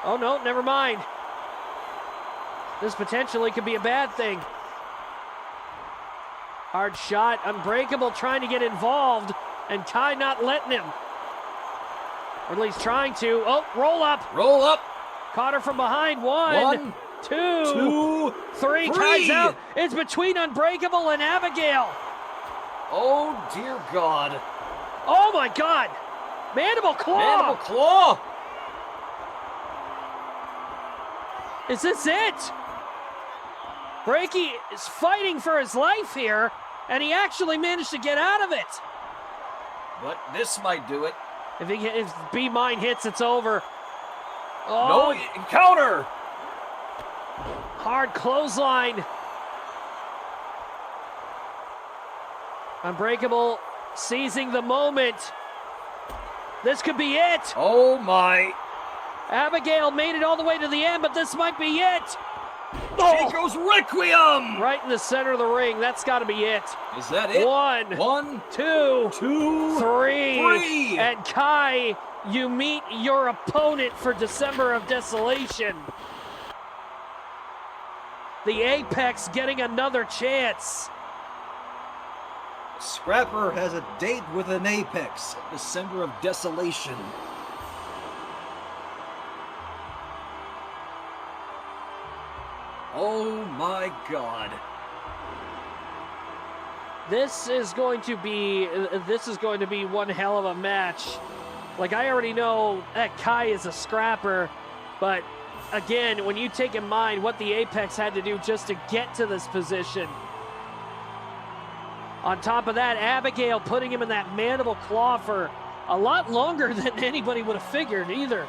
Oh, no, never mind. This potentially could be a bad thing. Hard shot. Unbreakable trying to get involved, and Kai not letting him. Or at least trying to. Oh, roll up. Roll up. Caught her from behind. 1, 2, 3. Kai's out. It's between Unbreakable and Abigail. Oh, dear God. Oh, my God. Mandible claw. Mandible claw. Is this it? Breaky is fighting for his life here, and he actually managed to get out of it. But this might do it. If B Mine hits, it's over. Oh. No, counter. Hard clothesline. Unbreakable seizing the moment. This could be it. Oh my. Abigail made it all the way to the end, but this might be it. Chico's Requiem! Right in the center of the ring. That's got to be it. Is that it? 1, 2, 3. And Kai, you meet your opponent for December of Desolation. The Apex getting another chance. Scrapper has a date with an Apex. December of Desolation. Oh my God. This is going to be one hell of a match. Like, I already know that Kai is a scrapper, but again, when you take in mind what the Apex had to do just to get to this position. On top of that, Abigail putting him in that mandible claw for a lot longer than anybody would have figured either.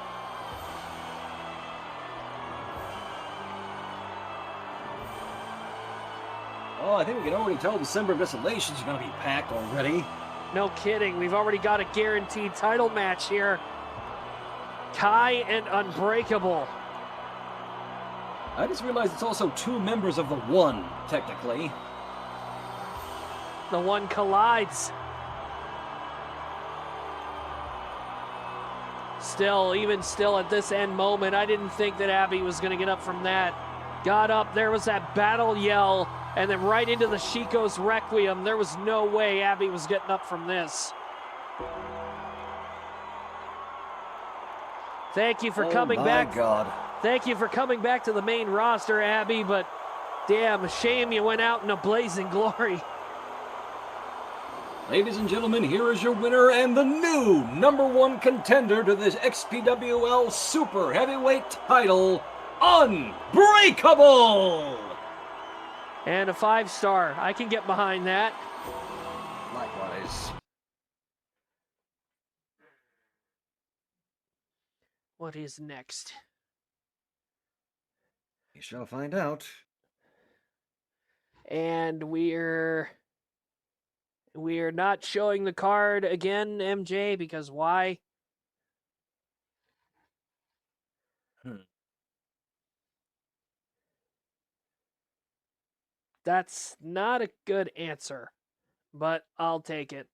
Oh, I think we can already tell December of Desolation's gonna be packed already. No kidding. We've already got a guaranteed title match here. Kai and Unbreakable. I just realized it's also 2 members of the One, technically. The One collides. Still, even still at this end moment, I didn't think that Abby was going to get up from that. Got up, there was that battle yell, and then right into the Chico's Requiem. There was no way Abby was getting up from this. Thank you for coming back. Oh my God. Thank you for coming back to the main roster, Abby, but damn, shame you went out in a blazing glory. Ladies and gentlemen, here is your winner and the new #1 contender to this XPWL Super Heavyweight title, Unbreakable! And a 5-star. I can get behind that. Likewise. What is next? You shall find out. And we're not showing the card again, MJ, because why? That's not a good answer, but I'll take it.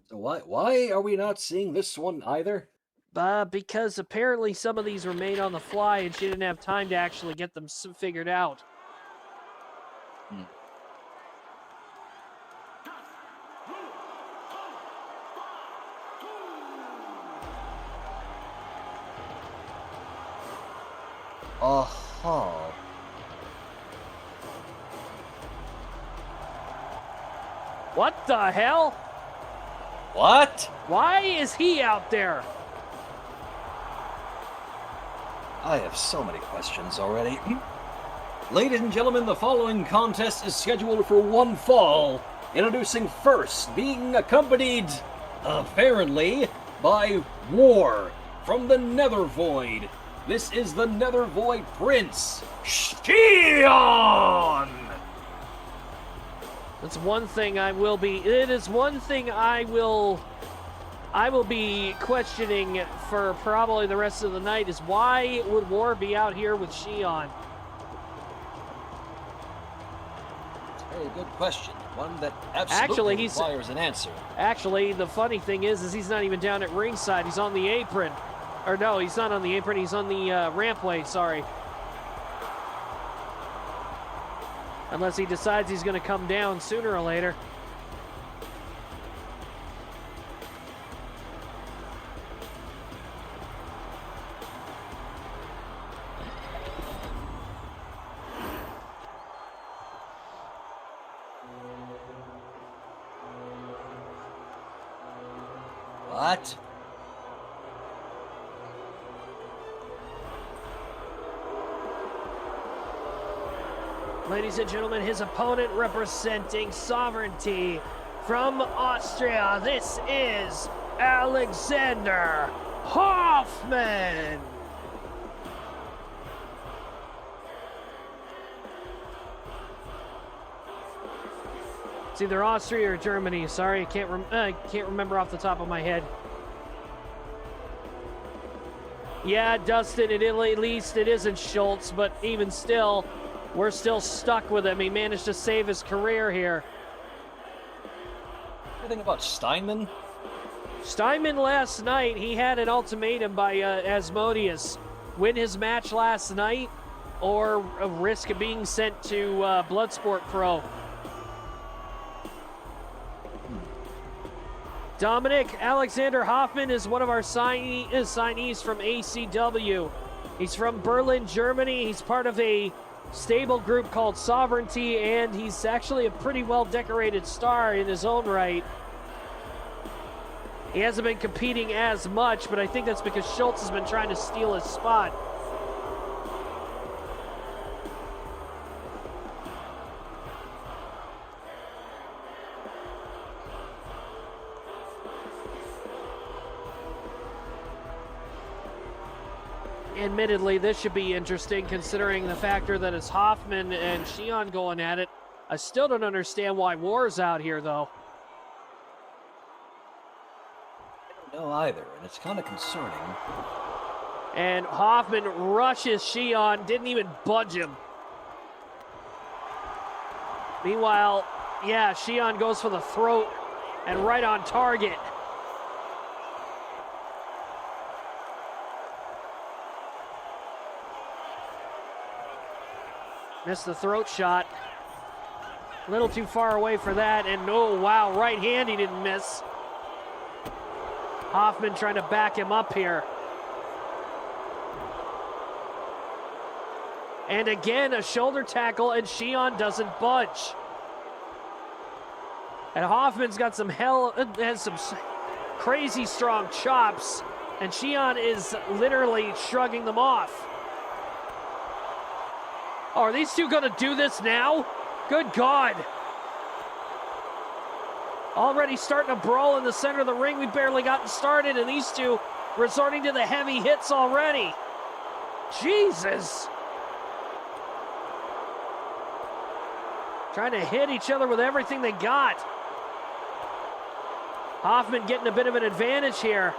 So why are we not seeing this one either? Because apparently some of these were made on the fly and she didn't have time to actually get them figured out. Uh-huh. What the hell? What? Why is he out there? I have so many questions already. Ladies and gentlemen, the following contest is scheduled for one fall. Introducing first, being accompanied, apparently, by War from the Nether Void. This is the Nether Void Prince, Shion! That's one thing I will be. It is one thing I will be questioning for probably the rest of the night is why would War be out here with Shion? It's a very good question. One that absolutely requires an answer. Actually, the funny thing is he's not even down at ringside. He's on the apron. Or no, he's not on the apron. He's on the rampway, sorry. Unless he decides he's going to come down sooner or later. What? Ladies and gentlemen, his opponent representing Sovereignty from Austria, this is Alexander Hoffman. It's either Austria or Germany. Sorry, I can't remember off the top of my head. Yeah, Dustin, at least it isn't Schultz, but even still, we're still stuck with him. He managed to save his career here. Anything about Steinman? Steinman last night, he had an ultimatum by Asmodeus. Win his match last night or risk of being sent to Bloodsport Pro. Dominic, Alexander Hoffman is one of our signees from ACW. He's from Berlin, Germany. He's part of a stable group called Sovereignty, and he's actually a pretty well-decorated star in his own right. He hasn't been competing as much, but I think that's because Schultz has been trying to steal his spot. Admittedly, this should be interesting considering the factor that it's Hoffman and Shion going at it I still don't understand why War's out here, though. I don't know either, and it's kind of concerning. And Hoffman rushes Shion, didn't even budge him. Meanwhile, yeah, Shion goes for the throat and right on target. Missed the throat shot. A little too far away for that, and oh, wow, right hand he didn't miss. Hoffman trying to back him up here. And again, a shoulder tackle, and Shion doesn't budge. And Hoffman's got has some crazy strong chops, and Shion is literally shrugging them off. Oh, are these two gonna do this now? Good God. Already starting to brawl in the center of the ring. We've barely gotten started, and these two resorting to the heavy hits already. Jesus. Trying to hit each other with everything they got. Hoffman getting a bit of an advantage here.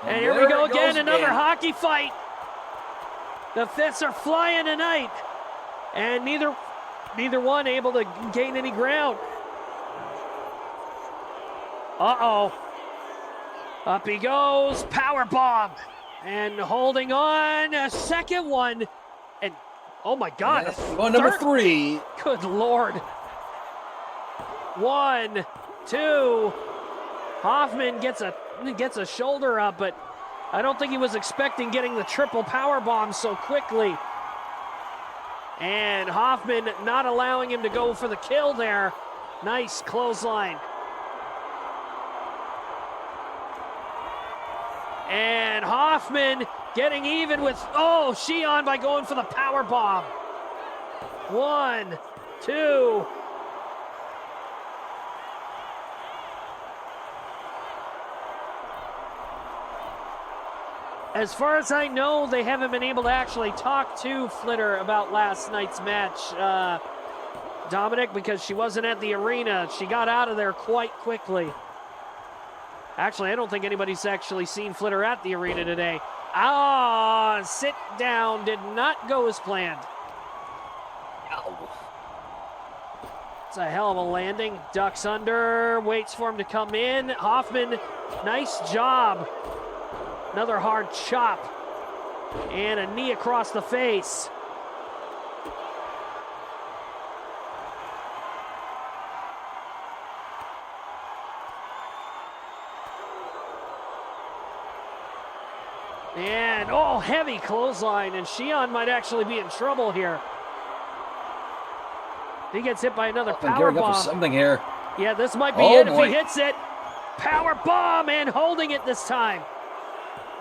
And here we go again, another hockey fight. The fists are flying tonight. And neither one able to gain any ground. Uh-oh. Up he goes, power bomb. And holding on, a second one. And, oh my God. Yes, one, number 3. Good Lord. 1, 2. Hoffman gets a shoulder up, but I don't think he was expecting getting the triple power bomb so quickly. And Hoffman not allowing him to go for the kill there. Nice clothesline. And Hoffman getting even with, Shion by going for the power bomb. 1, 2. As far as I know, they haven't been able to actually talk to Flitter about last night's match, Dominic, because she wasn't at the arena. She got out of there quite quickly. Actually, I don't think anybody's actually seen Flitter at the arena today. Sit down. Did not go as planned. Ow. It's a hell of a landing. Ducks under, waits for him to come in. Hoffman, nice job. Another hard chop. And a knee across the face. And, heavy clothesline, and Shion might actually be in trouble here. He gets hit by another power bomb. Up for something here. Yeah, this might be it boy. if he hits it. Power bomb, and holding it this time.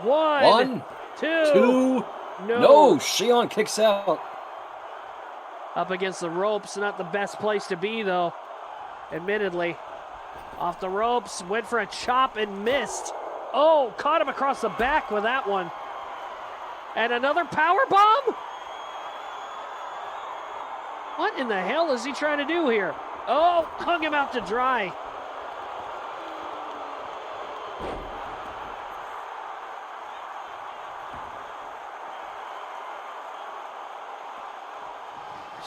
1, 2. No, Shion kicks out. Up against the ropes, not the best place to be, though, admittedly. Off the ropes, went for a chop and missed. Oh, caught him across the back with that one. And another power bomb? What in the hell is he trying to do here? Oh, hung him out to dry.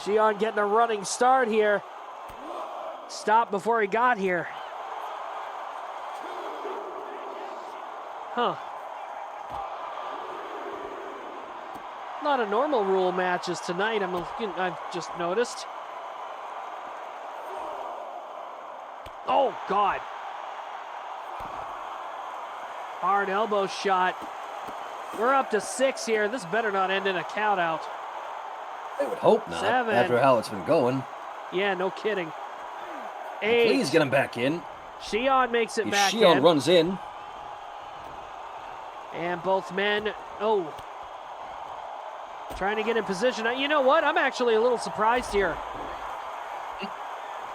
Shion getting a running start here. Stopped before he got here. Huh. Not a normal rule matches tonight, I've just noticed. Oh, God. Hard elbow shot. We're up to 6 here. This better not end in a count out. I would hope not, 7. after how it's been going. Yeah, no kidding. 8. Please get him back in. Shion makes it back in. Shion runs in. And both men, trying to get in position. You know what? I'm actually a little surprised here.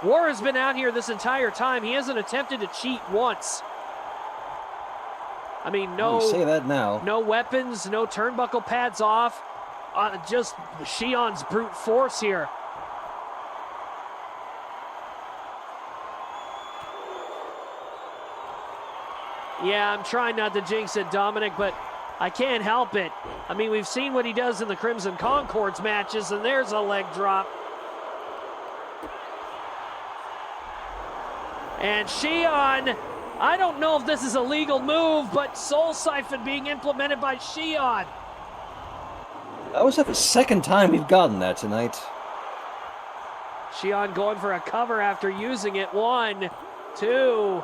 War has been out here this entire time. He hasn't attempted to cheat once. I mean, You say that now. no weapons, no turnbuckle pads off. Just Shion's brute force here. Yeah, I'm trying not to jinx it, Dominic, but I can't help it. I mean, we've seen what he does in the Crimson Concords matches, and there's a leg drop. And Shion, I don't know if this is a legal move, but Soul Siphon being implemented by Shion. That was the second time we've gotten that tonight. Shion going for a cover after using it. 1, 2.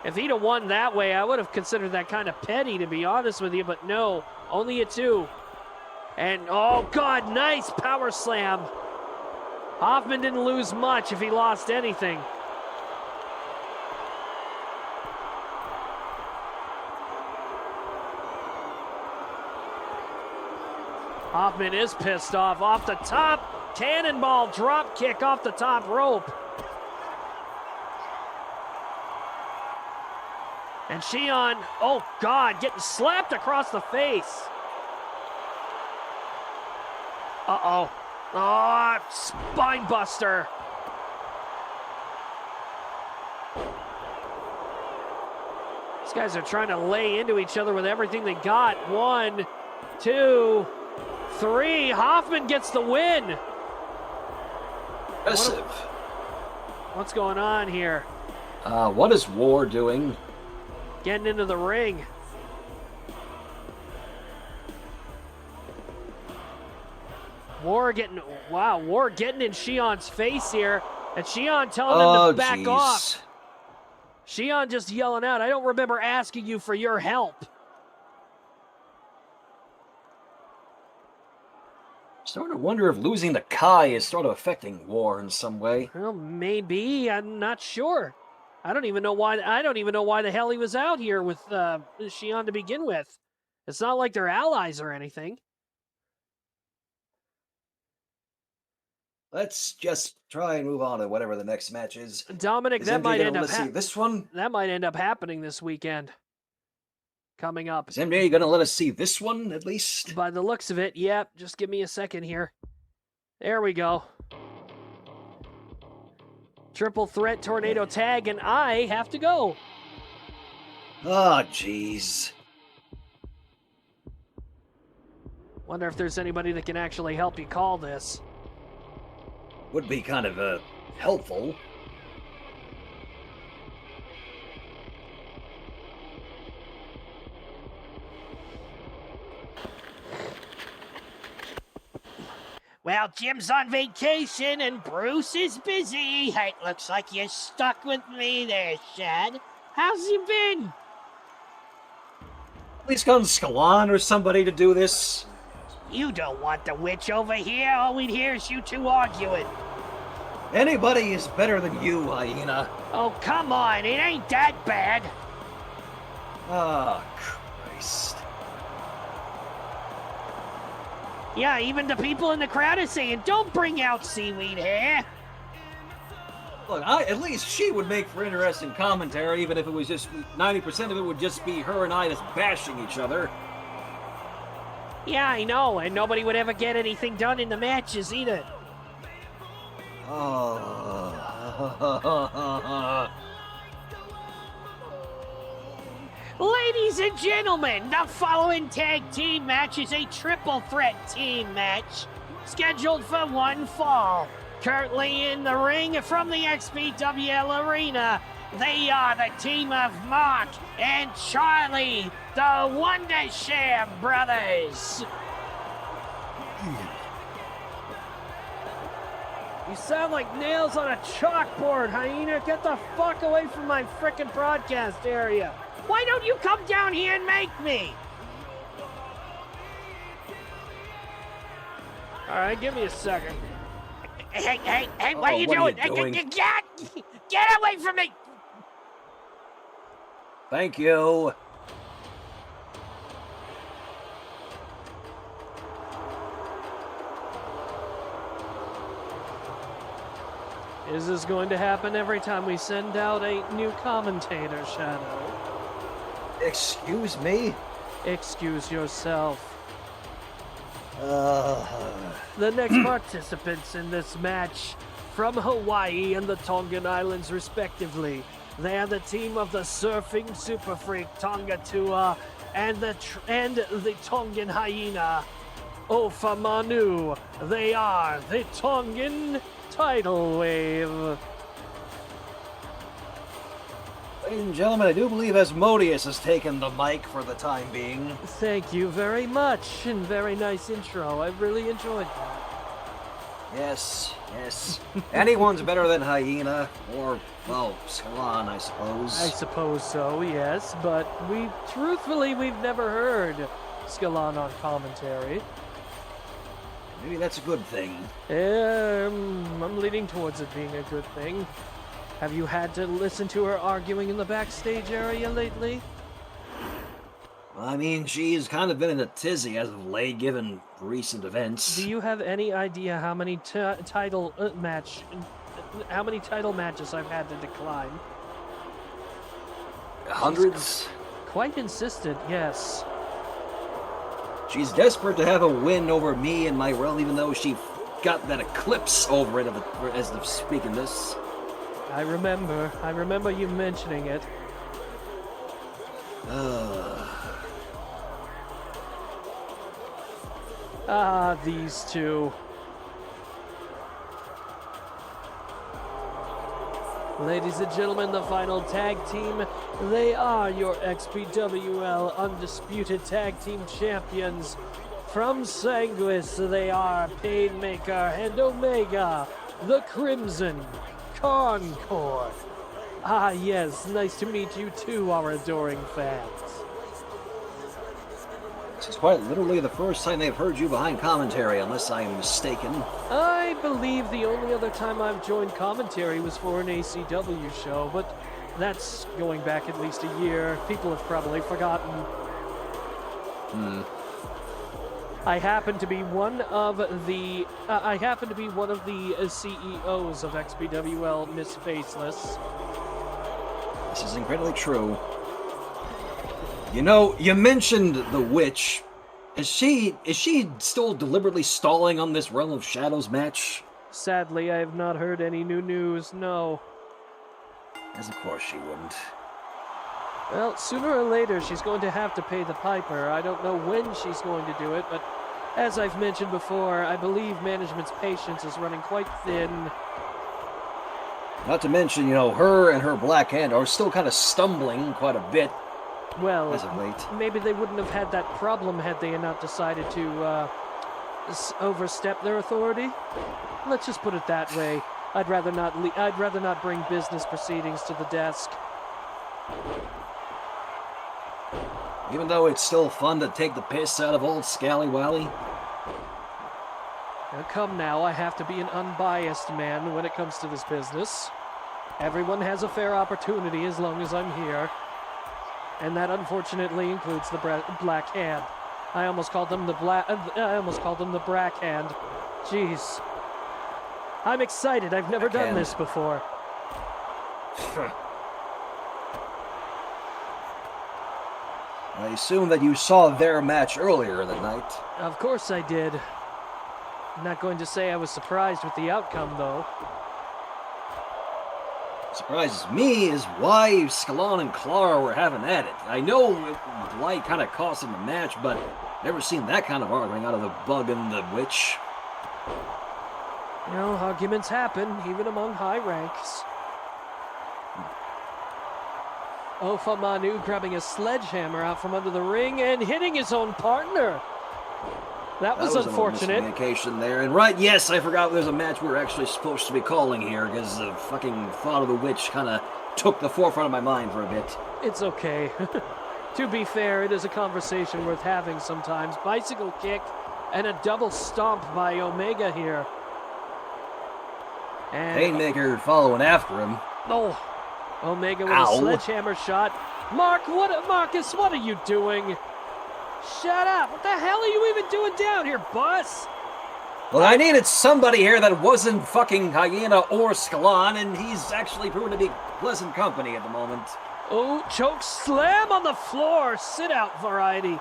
If he'd have won that way, I would have considered that kind of petty, to be honest with you, but no, only a 2. And, oh God, nice power slam. Hoffman didn't lose much if he lost anything. Hoffman is pissed off the top. Cannonball drop kick off the top rope. And Shion, oh God, getting slapped across the face. Uh-oh. Oh, spine buster. These guys are trying to lay into each other with everything they got. 1, 2, 3. Hoffman gets the win. Impressive. What's going on here? What is War doing? Getting into the ring. War getting in Shion's face here. And Shion telling him to back off. Shion just yelling out, I don't remember asking you for your help. Starting to wonder if losing the Kai is sort of affecting War in some way. Well, maybe. I'm not sure. I don't even know why the hell he was out here with Shion to begin with. It's not like they're allies or anything. Let's just try and move on to whatever the next match is. Dominic, that might end up this one. That might end up happening this weekend. Coming up. Is MJ gonna let us see this one at least? By the looks of it, yep. Just give me a second here. There we go. Triple threat tornado tag, and I have to go. Ah, jeez. Wonder if there's anybody that can actually help you call this. Would be kind of helpful. Well, Jim's on vacation and Bruce is busy. It looks like you're stuck with me there, Shad. How's you been? At least gotten Scalon or somebody to do this. You don't want the witch over here. All we'd hear is you two arguing. Anybody is better than you, Hyena. Oh, come on. It ain't that bad. Ah, Christ. Yeah, even the people in the crowd are saying, don't bring out seaweed hair. Look, at least she would make for interesting commentary, even if it was just 90% of it would just be her and I just bashing each other. Yeah, I know, and nobody would ever get anything done in the matches either. Oh. Ladies and gentlemen, the following tag team match is a triple threat team match scheduled for one fall. Currently in the ring from the XPWL arena, they are the team of Mark and Charlie, the Wondersham brothers. You sound like nails on a chalkboard, Hyena. Get the fuck away from my frickin' broadcast area. Why don't you come down here and make me? All right, give me a second. Hey, what are you what doing? are you doing? Get away from me! Thank you. Is this going to happen every time we send out a new commentator, Shadow? Excuse me? Excuse yourself. Uh, The next participants in this match from Hawaii and the Tongan Islands, respectively. They are the team of the Surfing Super Freak Tongatua and the Tongan Hyena Ofa Manu. They are the Tongan Tidal Wave. Ladies and gentlemen, I do believe Asmodeus has taken the mic for the time being. Thank you very much, and very nice intro. I really enjoyed that. Yes. Anyone's better than Hyena, or, well, Skalon, I suppose. I suppose so, yes, but we've never heard Skalon on commentary. Maybe that's a good thing. I'm leaning towards it being a good thing. Have you had to listen to her arguing in the backstage area lately? I mean, she's kind of been in a tizzy as of late, given recent events. Do you have any idea how many title matches I've had to decline? Hundreds? Quite insistent, yes. She's desperate to have a win over me and my realm, even though she got that eclipse over it as of speaking this. I remember you mentioning it. These two. Ladies and gentlemen, the final tag team. They are your XPWL Undisputed Tag Team Champions. From Sanguis, they are Painmaker and Omega, the Crimson Concord. Ah, yes, nice to meet you too, our adoring fans. This is quite literally the first time they've heard you behind commentary, unless I am mistaken. I believe the only other time I've joined commentary was for an ACW show, but that's going back at least a year. People have probably forgotten. I happen to be one of the CEOs of XPWL, Miss Faceless. This is incredibly true. You know, you mentioned the witch. Is she still deliberately stalling on this Realm of Shadows match? Sadly, I have not heard any new news, no. As of course she wouldn't. Well, sooner or later, she's going to have to pay the piper. I don't know when she's going to do it, but as I've mentioned before, I believe management's patience is running quite thin. Not to mention, you know, her and her Black Hand are still kind of stumbling quite a bit. Well, as of late. Maybe they wouldn't have had that problem had they not decided to overstep their authority. Let's just put it that way. I'd rather not bring business proceedings to the desk. Even though it's still fun to take the piss out of old Scallywally. Now come now, I have to be an unbiased man when it comes to this business. Everyone has a fair opportunity as long as I'm here. And that unfortunately includes the Black Hand. I almost called them the Brack Hand. Jeez. I'm excited. I've never done this before. I assume that you saw their match earlier that night. Of course I did. I'm not going to say I was surprised with the outcome, though. What surprises me is why Skalon and Clara were having at it. I know Blight kind of cost them the match, but never seen that kind of arguing out of the Bug and the Witch. You know, arguments happen, even among high ranks. Ofa Manu grabbing a sledgehammer out from under the ring and hitting his own partner. That was unfortunate. Miscommunication there. And right, yes, I forgot there's a match we were actually supposed to be calling here because the fucking thought of the witch kind of took the forefront of my mind for a bit. It's okay. To be fair, it is a conversation worth having sometimes. Bicycle kick and a double stomp by Omega here. And Painmaker following after him. Oh, Omega with a sledgehammer shot. Marcus, what are you doing? Shut up! What the hell are you even doing down here, boss? Well, I needed somebody here that wasn't fucking Hyena or Skalon, and he's actually proven to be pleasant company at the moment. Oh, choke slam on the floor. Sit out variety.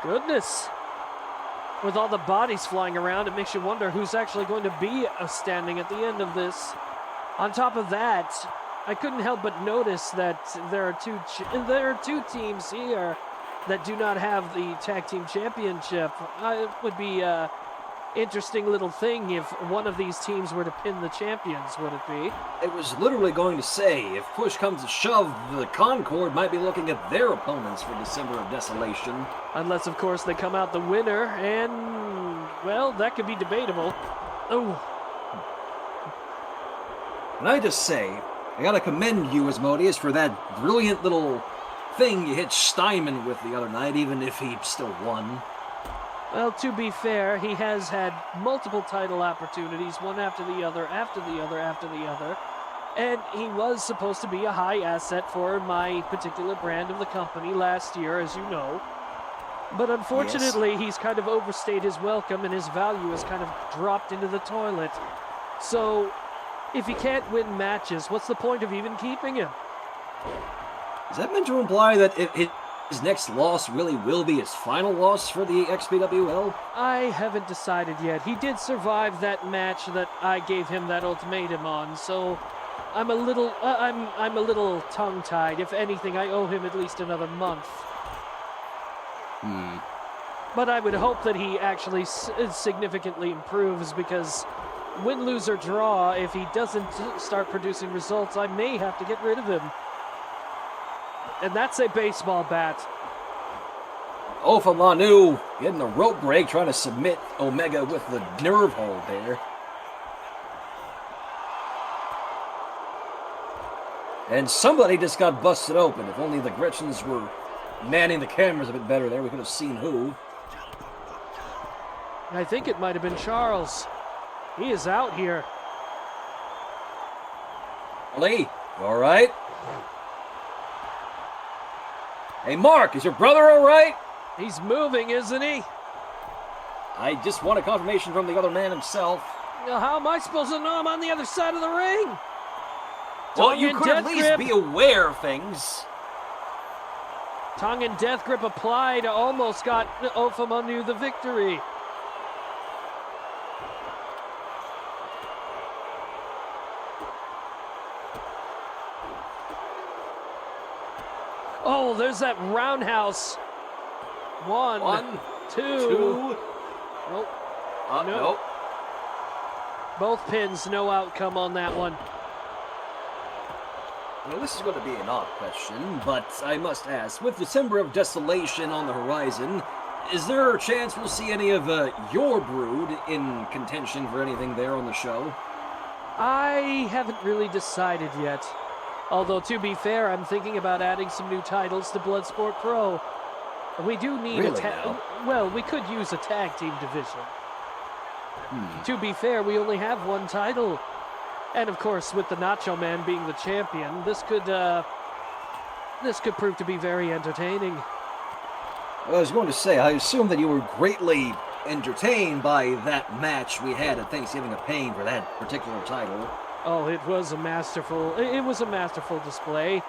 Goodness. With all the bodies flying around, it makes you wonder who's actually going to be standing at the end of this. On top of that, I couldn't help but notice that there are two teams here that do not have the tag team championship. It would be an interesting little thing if one of these teams were to pin the champions, would it be? I was literally going to say, if push comes to shove, the Concord might be looking at their opponents for December of Desolation. Unless, of course, they come out the winner, and, well, that could be debatable. Oh. And I just say, I gotta commend you, Asmodeus, for that brilliant little thing you hit Steinman with the other night, even if he still won. Well, to be fair, he has had multiple title opportunities, one after the other, after the other, after the other. And he was supposed to be a high asset for my particular brand of the company last year, as you know. But unfortunately, He's kind of overstayed his welcome, and his value has kind of dropped into the toilet. So, if he can't win matches, what's the point of even keeping him? Is that meant to imply that his next loss really will be his final loss for the XPWL? I haven't decided yet. He did survive that match that I gave him that ultimatum on, so I'm a little tongue-tied. If anything, I owe him at least another month. But I would hope that he actually significantly improves, because win, lose, or draw, if he doesn't start producing results, I may have to get rid of him. And that's a baseball bat. Ofa Manu getting a rope break, trying to submit Omega with the nerve hold there. And somebody just got busted open. If only the Gretchens were manning the cameras a bit better there, we could have seen who. I think it might have been Charles. He is out here. Lee, you all right? Hey, Mark, is your brother all right? He's moving, isn't he? I just want a confirmation from the other man himself. Now, how am I supposed to know I'm on the other side of the ring? Well, Tongue you and could at death least grip. be aware of things. Tongue and death grip applied. Almost got Ofa Manu the victory. Oh, there's that roundhouse. One, two. Nope. Nope. Both pins, no outcome on that one. Well, this is going to be an odd question, but I must ask, with December of Desolation on the horizon, is there a chance we'll see any of your brood in contention for anything there on the show? I haven't really decided yet. Although, to be fair, I'm thinking about adding some new titles to Bloodsport Pro. We do need Really a now? well, we could use a tag team division. To be fair, we only have one title. And of course, with the Nacho Man being the champion, this could prove to be very entertaining. I was going to say, I assume that you were greatly entertained by that match we had at Thanksgiving of Pain for that particular title. Oh, it was a masterful display.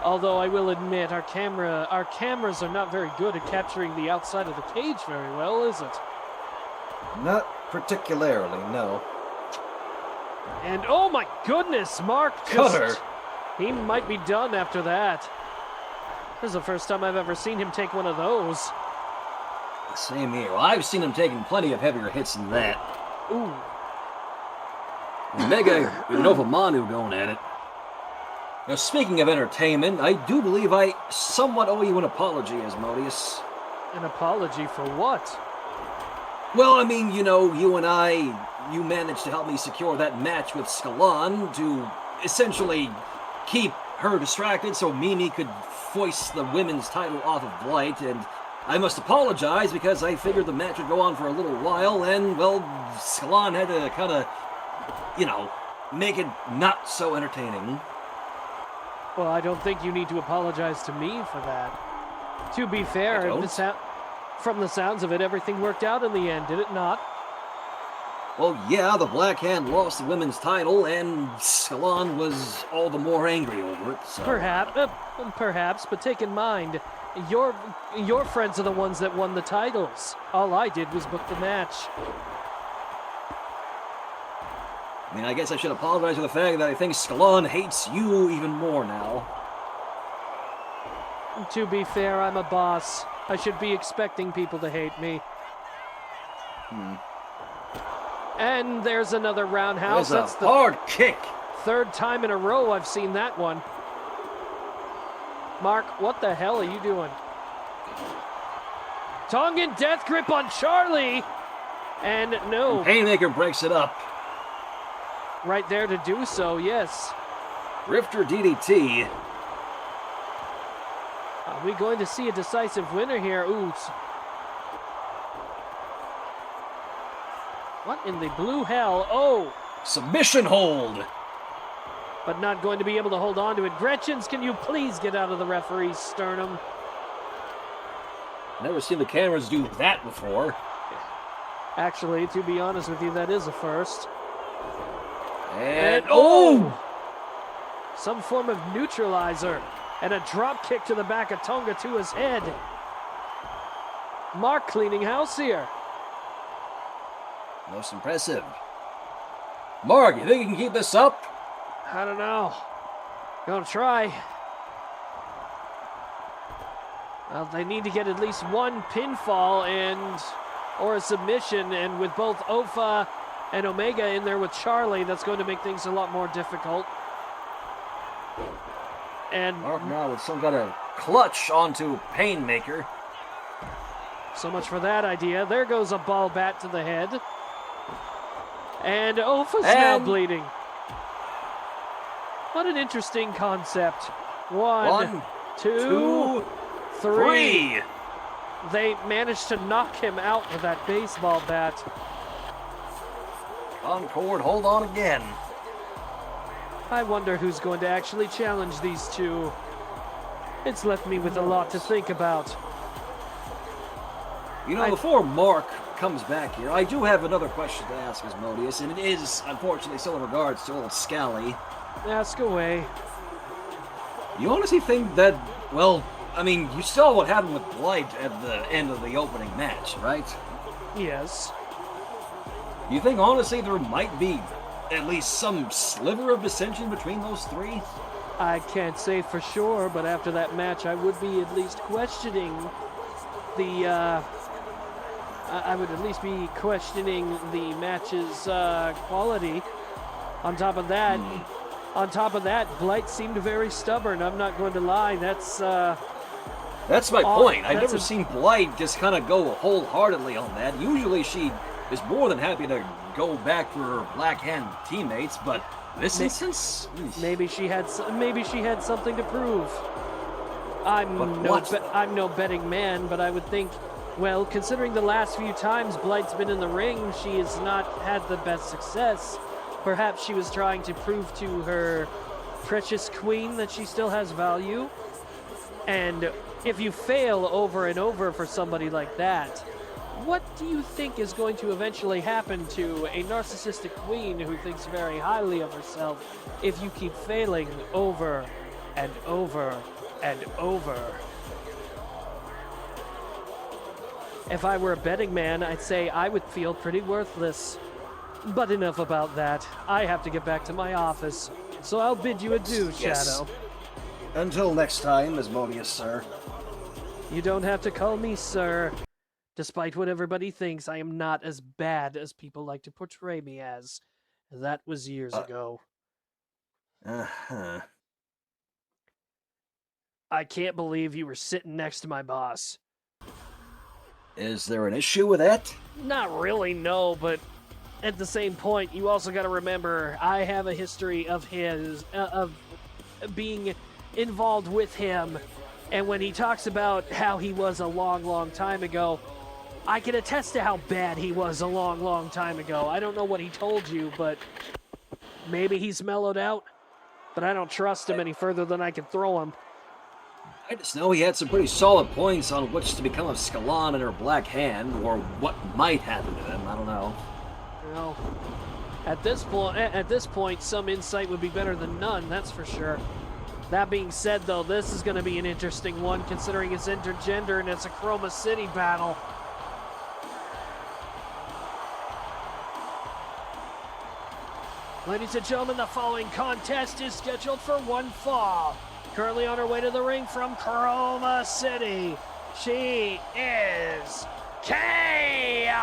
Although I will admit, our cameras are not very good at capturing the outside of the cage very well, is it? Not particularly, no. And oh my goodness, Mark Cutter. He might be done after that. This is the first time I've ever seen him take one of those. Same here. Well, I've seen him taking plenty of heavier hits than that. Ooh. Omega and Nova Manu going at it. Now, speaking of entertainment, I do believe I somewhat owe you an apology, Asmodeus. An apology for what? Well, I mean, you know, you managed to help me secure that match with Scalon to essentially keep her distracted so Mimi could foist the women's title off of Blight, and I must apologize because I figured the match would go on for a little while, and, well, Scalon had to kind of, you know, make it not so entertaining. Well, I don't think you need to apologize to me for that. To be fair, from the sounds of it, everything worked out in the end, did it not? Well, yeah, the Black Hand lost the women's title, and Scalon was all the more angry over it. So. Perhaps, but take in mind, your friends are the ones that won the titles. All I did was book the match. I mean, I guess I should apologize for the fact that I think Scalon hates you even more now. To be fair, I'm a boss. I should be expecting people to hate me. And there's another roundhouse. That's a hard kick. Third time in a row I've seen that one. Mark, what the hell are you doing? Tongan death grip on Charlie. And no. And Painmaker breaks it up. Right there to do so, yes. Rifter DDT. Are we going to see a decisive winner here? Ooh. What in the blue hell? Oh! Submission hold! But not going to be able to hold on to it. Gretchens, can you please get out of the referee's sternum? Never seen the cameras do that before. Actually, to be honest with you, that is a first. And oh! Some form of neutralizer. And a drop kick to the back of Tonga to his head. Mark cleaning house here. Most impressive. Mark, you think you can keep this up? I don't know. Gonna try. Well, they need to get at least one pinfall or a submission, and with both Ofa and Omega in there with Charlie, that's going to make things a lot more difficult. And Mark now with some kind of clutch onto Painmaker. So much for that idea. There goes a ball bat to the head. And Ofa's now bleeding. What an interesting concept. One, two, three. They managed to knock him out with that baseball bat. Concord, hold on again. I wonder who's going to actually challenge these two. It's left me with a lot to think about. You know, before Mark comes back here, I do have another question to ask Asmodeus, and it is, unfortunately, still in regards to old Scally. Ask away. You honestly think that, well, I mean, you saw what happened with Blight at the end of the opening match, right? Yes. You think, honestly, there might be at least some sliver of dissension between those three? I can't say for sure, but after that match, I would be at least questioning the, I would at least be questioning the match's quality. On top of that, Blight seemed very stubborn. I'm not going to lie. That's my point. I've never seen Blight just kind of go wholeheartedly on that. Usually she is more than happy to go back for her Black Hand teammates, but this instance, maybe she had something to prove. I'm no betting man, but I would think, well, considering the last few times Blight's been in the ring, she has not had the best success. Perhaps she was trying to prove to her precious queen that she still has value. And if you fail over and over for somebody like that, what do you think is going to eventually happen to a narcissistic queen who thinks very highly of herself if you keep failing over and over and over? If I were a betting man, I'd say I would feel pretty worthless. But enough about that. I have to get back to my office, so I'll bid you adieu, Shadow. Until next time, Asmodeus, sir. You don't have to call me sir. Despite what everybody thinks, I am not as bad as people like to portray me as. That was years ago. Uh-huh. I can't believe you were sitting next to my boss. Is there an issue with that? Not really, no, but at the same point, you also got to remember, I have a history of of being involved with him, and when he talks about how he was a long, long time ago, I can attest to how bad he was a long, long time ago. I don't know what he told you, but maybe he's mellowed out, but I don't trust him any further than I can throw him. I just know he had some pretty solid points on what's to become of Scalon and her Black Hand, or what might happen to them, I don't know. Well, at this point, some insight would be better than none, that's for sure. That being said, though, this is going to be an interesting one, considering it's intergender and it's a Chroma City battle. Ladies and gentlemen, the following contest is scheduled for one fall. Currently on her way to the ring from Chroma City, she is Chaos!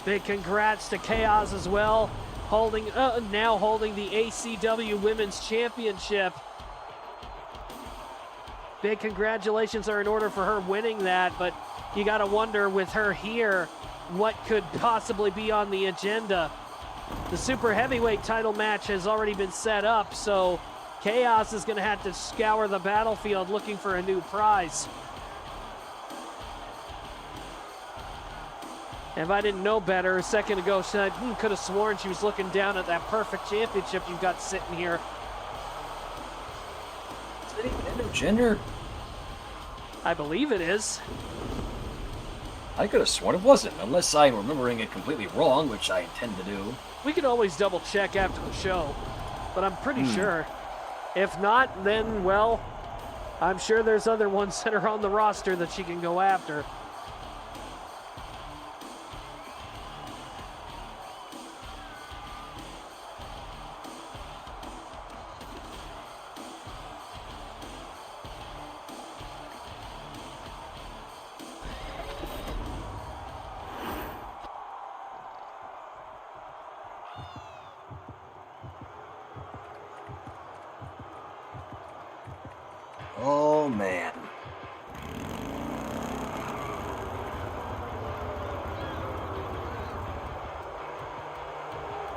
Big congrats to Chaos as well, now holding the ACW Women's Championship. Big congratulations are in order for her winning that, but you gotta wonder with her here, what could possibly be on the agenda. The super heavyweight title match has already been set up, so Chaos is gonna have to scour the battlefield looking for a new prize. If I didn't know better a second ago, I could have sworn she was looking down at that perfect championship you've got sitting here. Is it even intergender? I believe it is. I could have sworn it wasn't, unless I'm remembering it completely wrong, which I intend to do. We can always double check after the show, but I'm pretty sure. If not, then, well, I'm sure there's other ones that are on the roster that she can go after. Oh, man.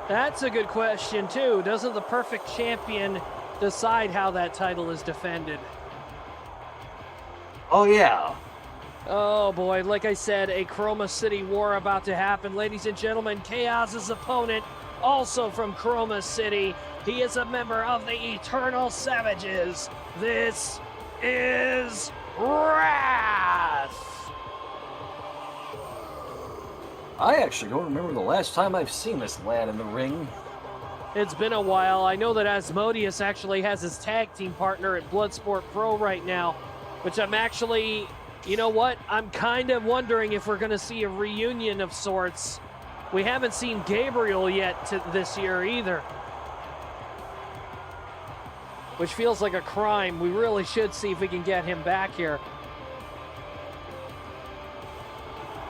That's a good question, too. Doesn't the perfect champion decide how that title is defended? Oh, yeah. Oh, boy. Like I said, a Chroma City war about to happen. Ladies and gentlemen, Chaos's opponent, also from Chroma City. He is a member of the Eternal Savages. This is Wrath. I actually don't remember the last time I've seen this lad in the ring. It's been a while. I know that Asmodeus actually has his tag team partner at Bloodsport Pro right now, which I'm actually, you know what? I'm kind of wondering if we're going to see a reunion of sorts. We haven't seen Gabriel yet this year either, which feels like a crime. We really should see if we can get him back here.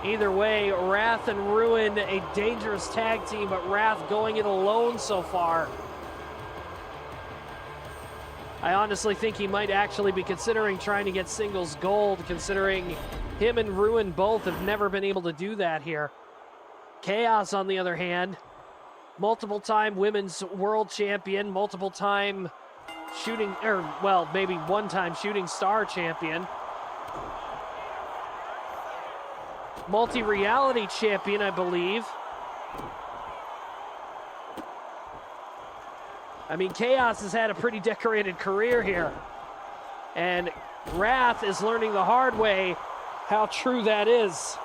Either way, Wrath and Ruin, a dangerous tag team, but Wrath going it alone so far. I honestly think he might actually be considering trying to get singles gold, considering him and Ruin both have never been able to do that here. Chaos, on the other hand, multiple-time women's world champion, multiple-time shooting, or well, maybe one-time shooting star champion. Multi-reality champion, I believe. I mean, Chaos has had a pretty decorated career here. And Wrath is learning the hard way how true that is.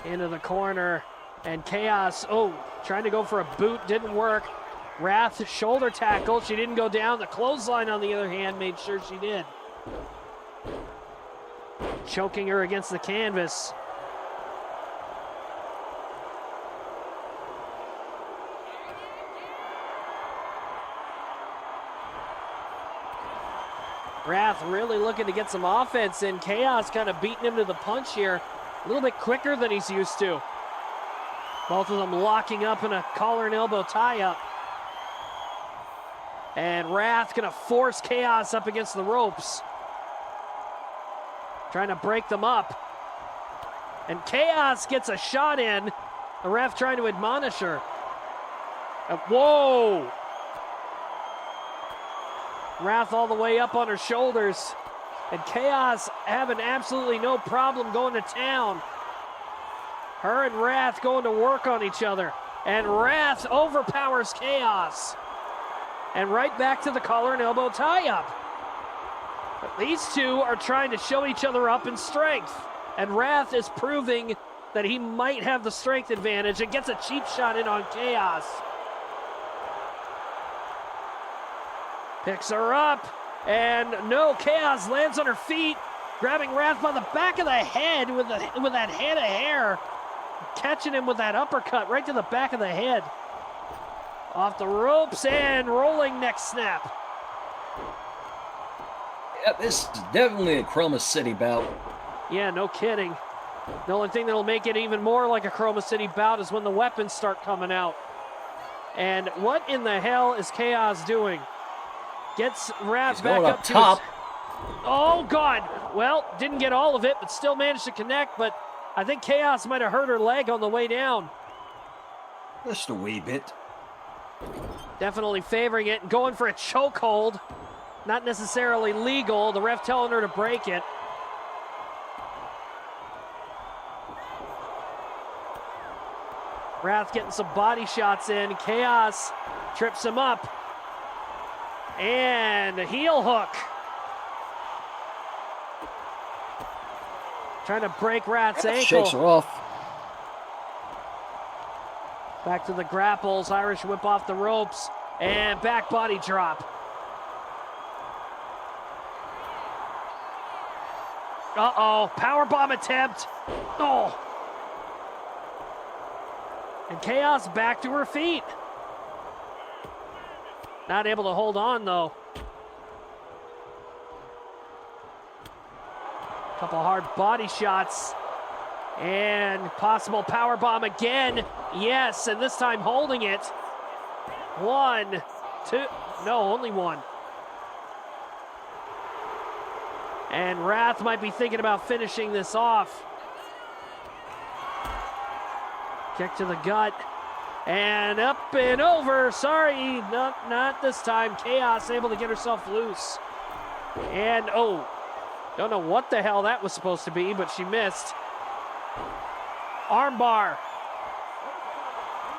Into the corner. And Chaos, trying to go for a boot, didn't work. Wrath, shoulder tackle, she didn't go down. The clothesline, on the other hand, made sure she did. Choking her against the canvas. Wrath really looking to get some offense in. Chaos kind of beating him to the punch here. A little bit quicker than he's used to. Both of them locking up in a collar and elbow tie-up. And Wrath gonna force Chaos up against the ropes. Trying to break them up. And Chaos gets a shot in. The ref trying to admonish her. Whoa! Wrath all the way up on her shoulders. And Chaos having absolutely no problem going to town. Her and Wrath going to work on each other. And Wrath overpowers Chaos. And right back to the collar and elbow tie-up. These two are trying to show each other up in strength. And Wrath is proving that he might have the strength advantage and gets a cheap shot in on Chaos. Picks her up, and no, Chaos lands on her feet, grabbing Wrath by the back of the head with that head of hair, catching him with that uppercut right to the back of the head. Off the ropes and rolling neck snap. Yeah, this is definitely a Chroma City bout. Yeah, no kidding. The only thing that'll make it even more like a Chroma City bout is when the weapons start coming out. And what in the hell is Chaos doing? Gets Wrath back up to top. Oh, God. Well, didn't get all of it, but still managed to connect. But I think Chaos might have hurt her leg on the way down. Just a wee bit. Definitely favoring it and going for a chokehold. Not necessarily legal. The ref telling her to break it. Wrath getting some body shots in. Chaos trips him up. And a heel hook. Trying to break Wrath's ankle. Shakes her off. Back to the grapples. Irish whip off the ropes. And back body drop. Uh-oh. Powerbomb attempt. Oh. And Chaos back to her feet. Not able to hold on, though. Couple hard body shots. And possible powerbomb again. Yes, and this time holding it. 1, 2, no, only one. And Wrath might be thinking about finishing this off. Kick to the gut. And up and over. Sorry, not this time. Chaos able to get herself loose. And, oh, don't know what the hell that was supposed to be, but she missed. Armbar.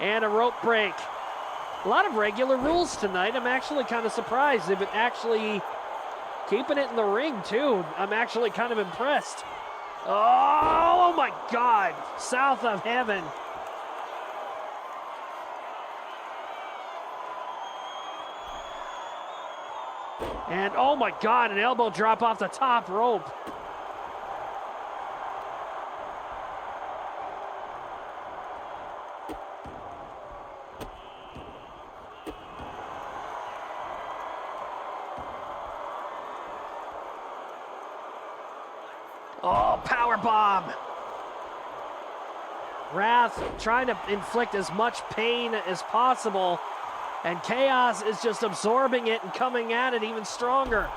And a rope break. A lot of regular rules tonight. I'm actually kind of surprised. They've been actually keeping it in the ring, too. I'm actually kind of impressed. Oh my God. South of heaven. And oh my God, an elbow drop off the top rope. Oh, power bomb. Wrath trying to inflict as much pain as possible. And Chaos is just absorbing it and coming at it even stronger.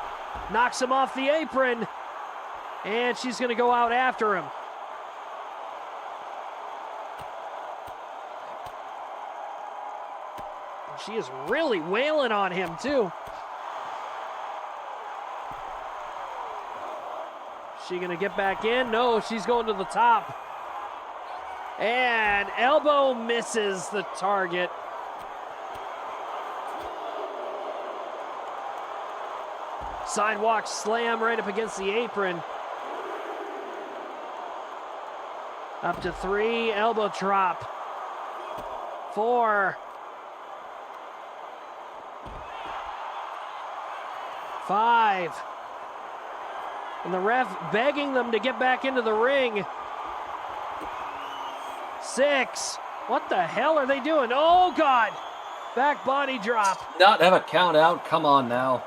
Knocks him off the apron. And she's going to go out after him. She is really wailing on him, too. She going to get back in? No, she's going to the top. And elbow misses the target. Sidewalk slam right up against the apron. Up to 3, elbow drop. 4. 5. And the ref begging them to get back into the ring. 6. What the hell are they doing? Oh, God. Back body drop. Not have a count out. Come on now.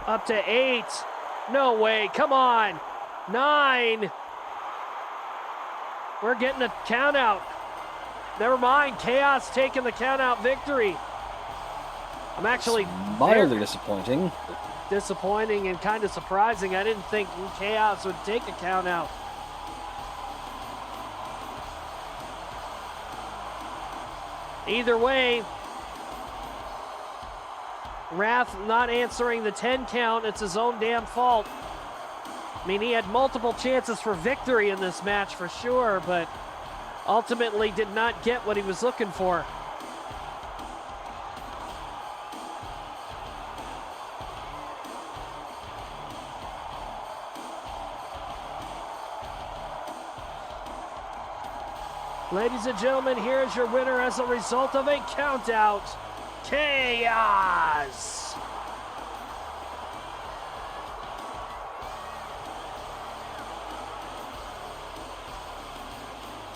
Up to 8. No way. Come on. 9. We're getting a count out. Never mind. Chaos taking the count out victory. I'm actually mildly disappointing. Disappointing and kind of surprising. I didn't think Chaos would take a count out. Either way, Wrath not answering the 10 count. It's his own damn fault. I mean, he had multiple chances for victory in this match for sure, but ultimately did not get what he was looking for. Ladies and gentlemen, here's your winner as a result of a countout. Chaos!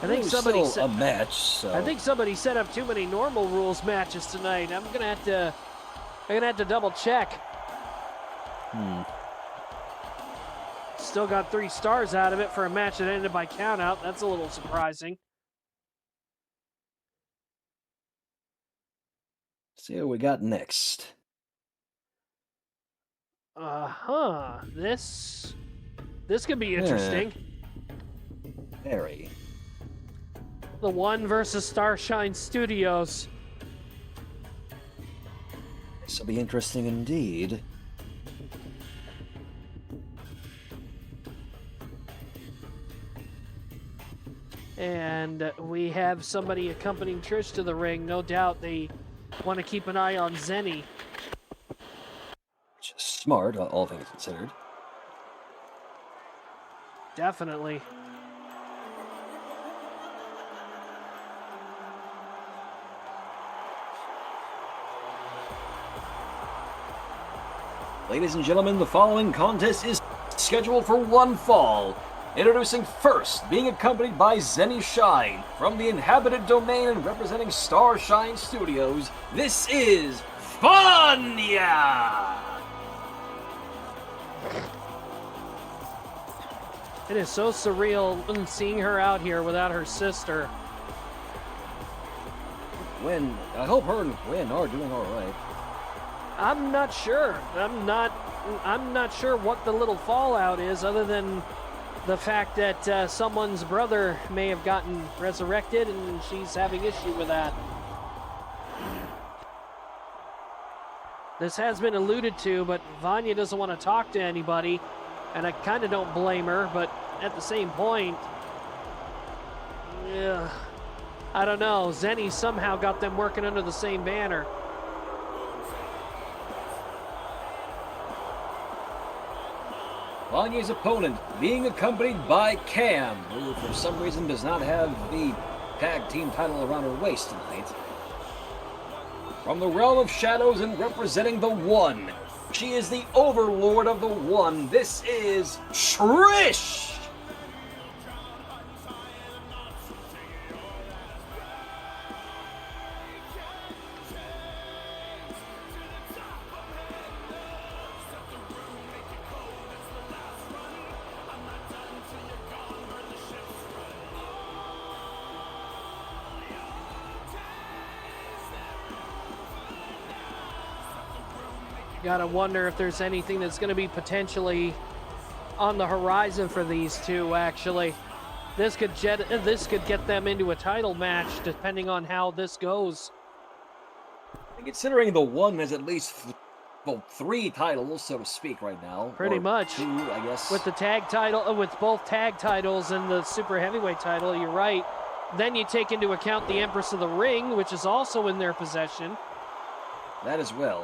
I think somebody still a match. So. I think somebody set up too many normal rules matches tonight. I'm gonna have to double check. Still got 3 stars out of it for a match that ended by countout. That's a little surprising. See what we got next. This could be interesting. Very. The One versus Starshine Studios. This will be interesting indeed. And we have somebody accompanying Trish to the ring. No doubt they want to keep an eye on Zenny. Which is smart, all things considered. Definitely. Ladies and gentlemen, the following contest is scheduled for one fall. Introducing first, being accompanied by Zenny Shine from the Inhabited Domain and representing Starshine Studios, this is Vanya! It is so surreal seeing her out here without her sister. I hope her and Gwen are doing all right. I'm not sure. I'm not sure what the little fallout is, other than the fact that someone's brother may have gotten resurrected, and she's having issue with that. This has been alluded to, but Vanya doesn't want to talk to anybody, and I kind of don't blame her, but at the same point, I don't know. Zenny somehow got them working under the same banner. Vanya's opponent being accompanied by Cam, who for some reason does not have the tag team title around her waist tonight. From the realm of shadows and representing the One, she is the overlord of the One. This is Trish! Gotta wonder if there's anything that's going to be potentially on the horizon for these two, actually. This could get them into a title match, depending on how this goes. And considering the One has at least 3 titles, so to speak, right now. Pretty much. 2, I guess. With the tag title, with both tag titles and the super heavyweight title, you're right. Then you take into account the Empress of the Ring, which is also in their possession. That as well.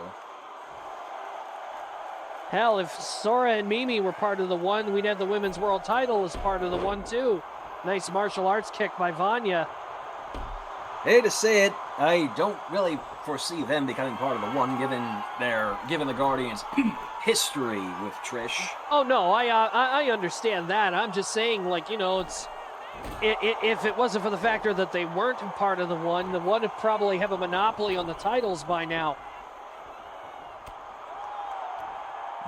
Hell, if Sora and Mimi were part of the One, we'd have the Women's World title as part of the One, too. Nice martial arts kick by Vanya. Hate to say it, I don't really foresee them becoming part of the One, given the Guardians' history with Trish. Oh, no, I understand that. I'm just saying, like, you know, if it wasn't for the factor that they weren't part of the One would probably have a monopoly on the titles by now.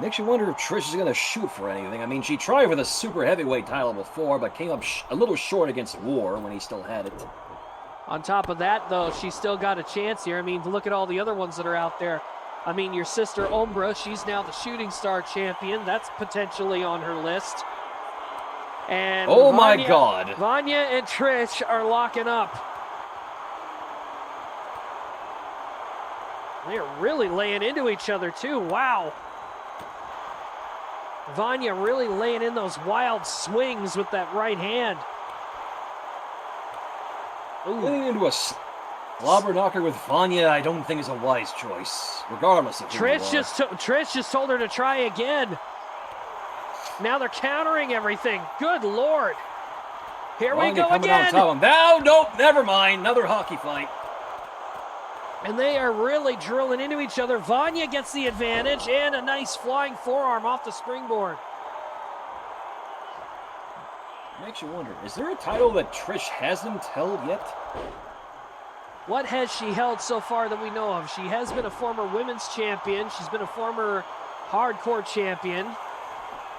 Makes you wonder if Trish is going to shoot for anything. I mean, she tried for the super heavyweight title before, but came up a little short against War when he still had it. On top of that, though, she's still got a chance here. I mean, look at all the other ones that are out there. I mean, your sister Umbra, she's now the Shooting Star champion. That's potentially on her list. And oh my God. Vanya and Trish are locking up. They're really laying into each other, too. Wow. Vanya really laying in those wild swings with that right hand. Getting into a slobber knocker with Vanya, I don't think is a wise choice, regardless of who you are. Trish just told her to try again. Now they're countering everything. Good Lord. Here we Vanya go coming on again. top of him. Now, nope, never mind. Another hockey fight. And they are really drilling into each other. Vanya gets the advantage and a nice flying forearm off the springboard. Makes you wonder, is there a title that Trish hasn't held yet? What has she held so far that we know of? She has been a former women's champion. She's been a former hardcore champion.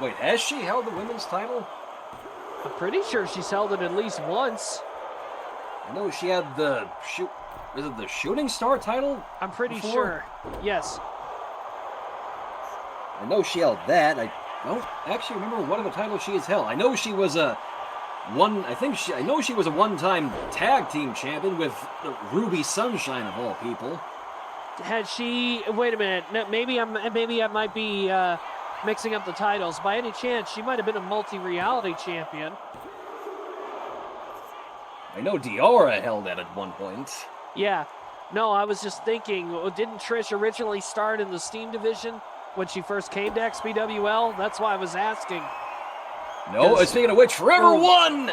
Wait, has she held the women's title? I'm pretty sure she's held it at least once. I know she had the is it the shooting star title? I'm pretty before? sure. Yes. I know she held that. I don't actually remember what other title she has held. I know she was a I know she was a one-time tag team champion with Ruby Sunshine of all people. Had she? Wait a minute. No, maybe I might be mixing up the titles. By any chance, she might have been a multi-reality champion. I know Diora held that at one point. Yeah. No, I was just thinking, didn't Trish originally start in the Steam division when she first came to XPWL? That's why I was asking. No, speaking of which, Forever won!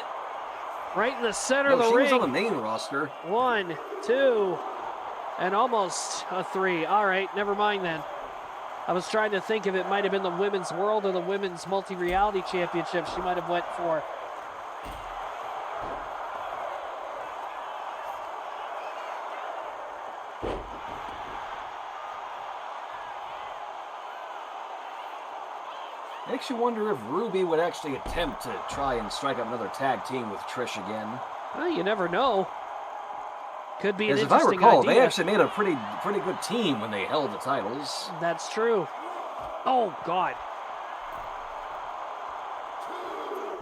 Right in the center No, of the she ring. was on the main roster. 1, 2, and almost a 3. All right, never mind then. I was trying to think if it might have been the Women's World or the Women's Multi-Reality Championship she might have went for. Makes you wonder if Ruby would actually attempt to try and strike up another tag team with Trish again. Well, you never know. Could be an Because if I interesting recall, idea. they actually made a pretty good team when they held the titles. That's true. Oh, God.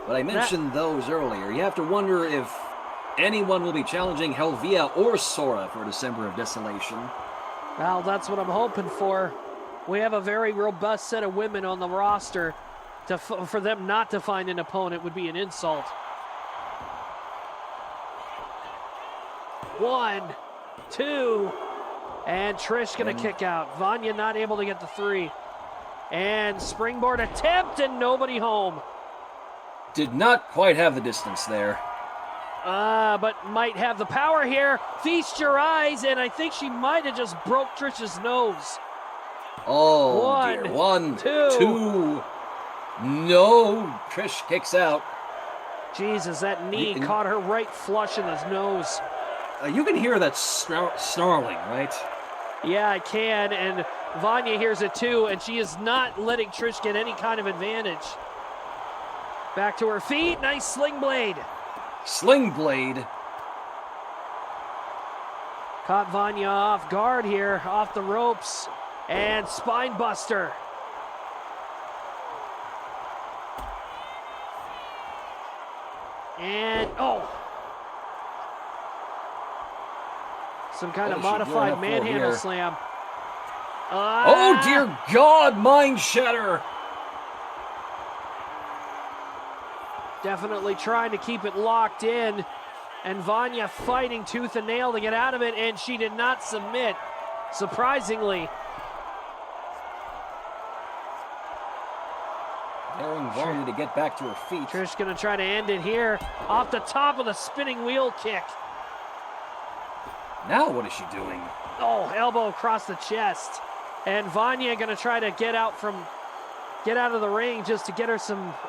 But I mentioned those earlier. You have to wonder if anyone will be challenging Helvia or Sora for December of Desolation. Well, that's what I'm hoping for. We have a very robust set of women on the roster. For them not to find an opponent would be an insult. 1, 2, and Trish gonna kick out. Vanya not able to get the 3. And springboard attempt and nobody home. Did not quite have the distance there. But might have the power here. Feast your eyes, and I think she might have just broke Trish's nose. Oh, 1, dear. 1, 2. 2. No, Trish kicks out. Jesus, that knee caught her right flush in the nose. You can hear that snarling, right? Yeah, I can, and Vanya hears it too, and she is not letting Trish get any kind of advantage. Back to her feet, nice sling blade. Sling blade. Caught Vanya off guard here, off the ropes, and spine buster. And, oh. Some kind of modified manhandle slam. Oh, dear God, mind shatter. Definitely trying to keep it locked in. And Vanya fighting tooth and nail to get out of it, and she did not submit, surprisingly. Daring Vanya to get back to her feet. Trish gonna try to end it here, off the top of the spinning wheel kick. Now what is she doing? Oh, elbow across the chest. And Vanya gonna try to get out of the ring just to get her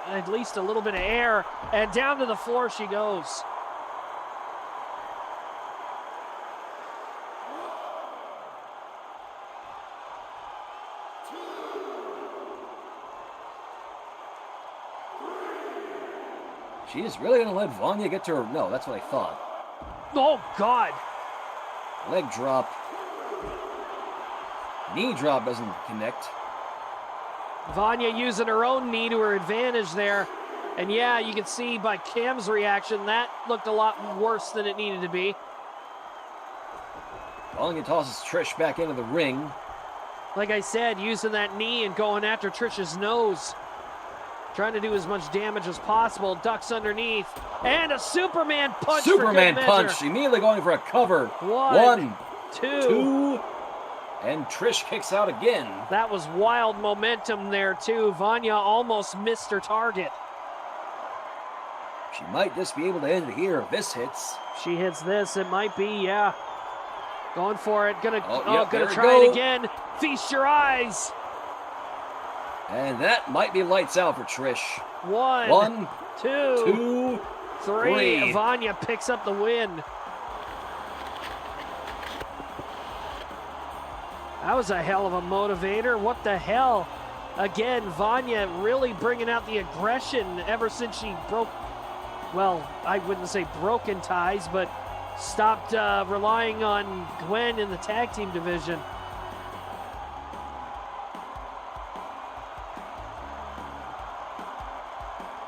at least a little bit of air. And down to the floor she goes. She is really going to let Vanya get to her. No, that's what I thought. Oh, God. Leg drop. Knee drop doesn't connect. Vanya using her own knee to her advantage there. And yeah, you can see by Cam's reaction, that looked a lot worse than it needed to be. Vanya tosses Trish back into the ring. Like I said, using that knee and going after Trish's nose. Trying to do as much damage as possible. Ducks underneath. And a Superman punch. Superman for good punch. measure. Immediately going for a cover. 1, 2. 2. And Trish kicks out again. That was wild momentum there, too. Vanya almost missed her target. She might just be able to end it here if this hits. She hits this, it might be, yeah. Going for it, gonna there we try go. it again. Feast your eyes. And that might be lights out for Trish. One, two, two, three. Vanya picks up the win. That was a hell of a motivator. What the hell? Again, Vanya really bringing out the aggression ever since she broke, well, I wouldn't say broken ties, but stopped relying on Gwen in the tag team division.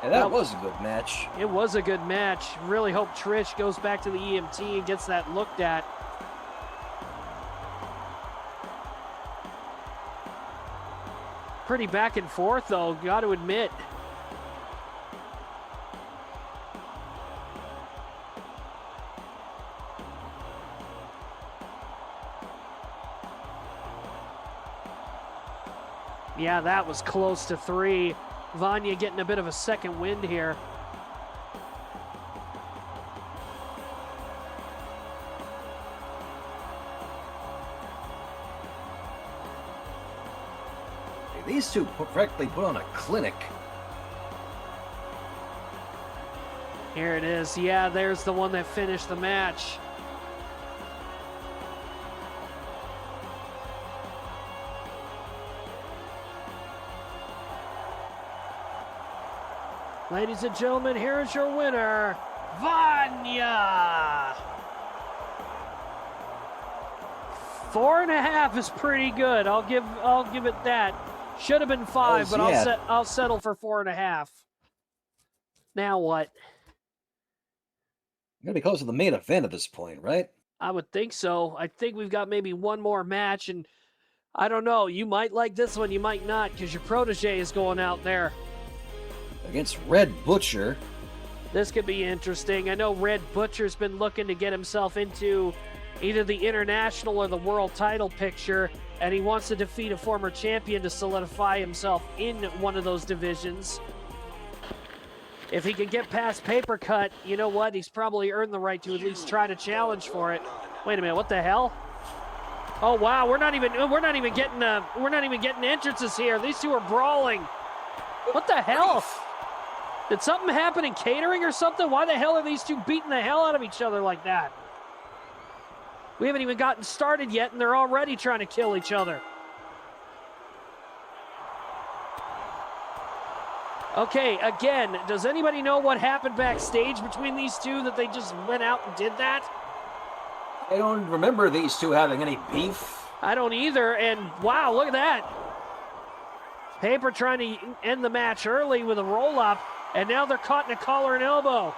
And that was a good match. It was a good match. Really hope Trish goes back to the EMT and gets that looked at. Pretty back and forth, though, got to admit. Yeah, that was close to 3. Vanya getting a bit of a second wind here. These two practically put on a clinic. Here it is. Yeah, there's the one that finished the match. Ladies and gentlemen, here is your winner, Vanya. 4.5 is pretty good. I'll give it that. Should have been 5, but I'll settle for 4.5. Now what? You're gonna be close to the main event at this point, right? I would think so. I think we've got maybe one more match, and I don't know. You might like this one, you might not, because your protege is going out there. Against Red Butcher. This could be interesting. I know Red Butcher's been looking to get himself into either the international or the world title picture, and he wants to defeat a former champion to solidify himself in one of those divisions. If he can get past Paper Cut, you know what? He's probably earned the right to at least try to challenge for it. Wait a minute, what the hell? Oh wow, we're not even getting entrances here. These two are brawling. What the hell? Did something happen in catering or something? Why the hell are these two beating the hell out of each other like that? We haven't even gotten started yet, and they're already trying to kill each other. Okay, again, does anybody know what happened backstage between these two that they just went out and did that? I don't remember these two having any beef. I don't either, and wow, look at that. Paper trying to end the match early with a roll-up, and now they're caught in a collar and elbow.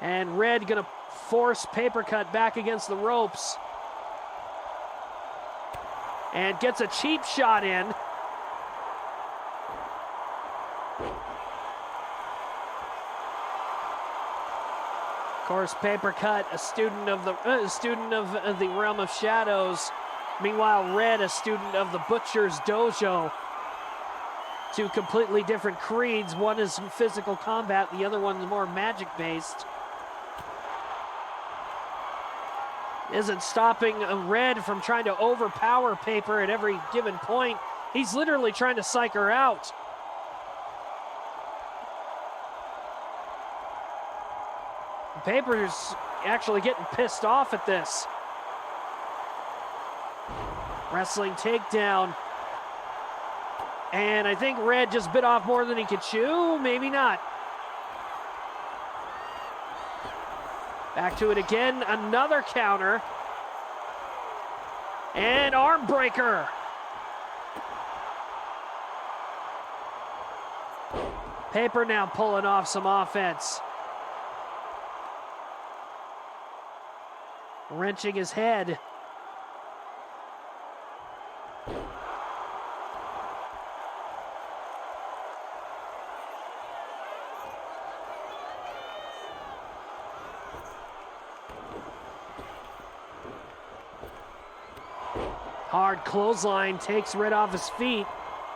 And Red gonna force Paper Cut back against the ropes. And gets a cheap shot in. Of course, Paper Cut, a student of the realm of shadows. Meanwhile, Red, a student of the Butcher's Dojo. Two completely different creeds. One is physical combat, the other one is more magic-based. Isn't stopping Red from trying to overpower Paper at every given point. He's literally trying to psych her out. Paper's actually getting pissed off at this. Wrestling takedown. And I think Red just bit off more than he could chew. Maybe not. Back to it again. Another counter. And arm breaker. Paper now pulling off some offense. Wrenching his head. Hard clothesline takes Red off his feet.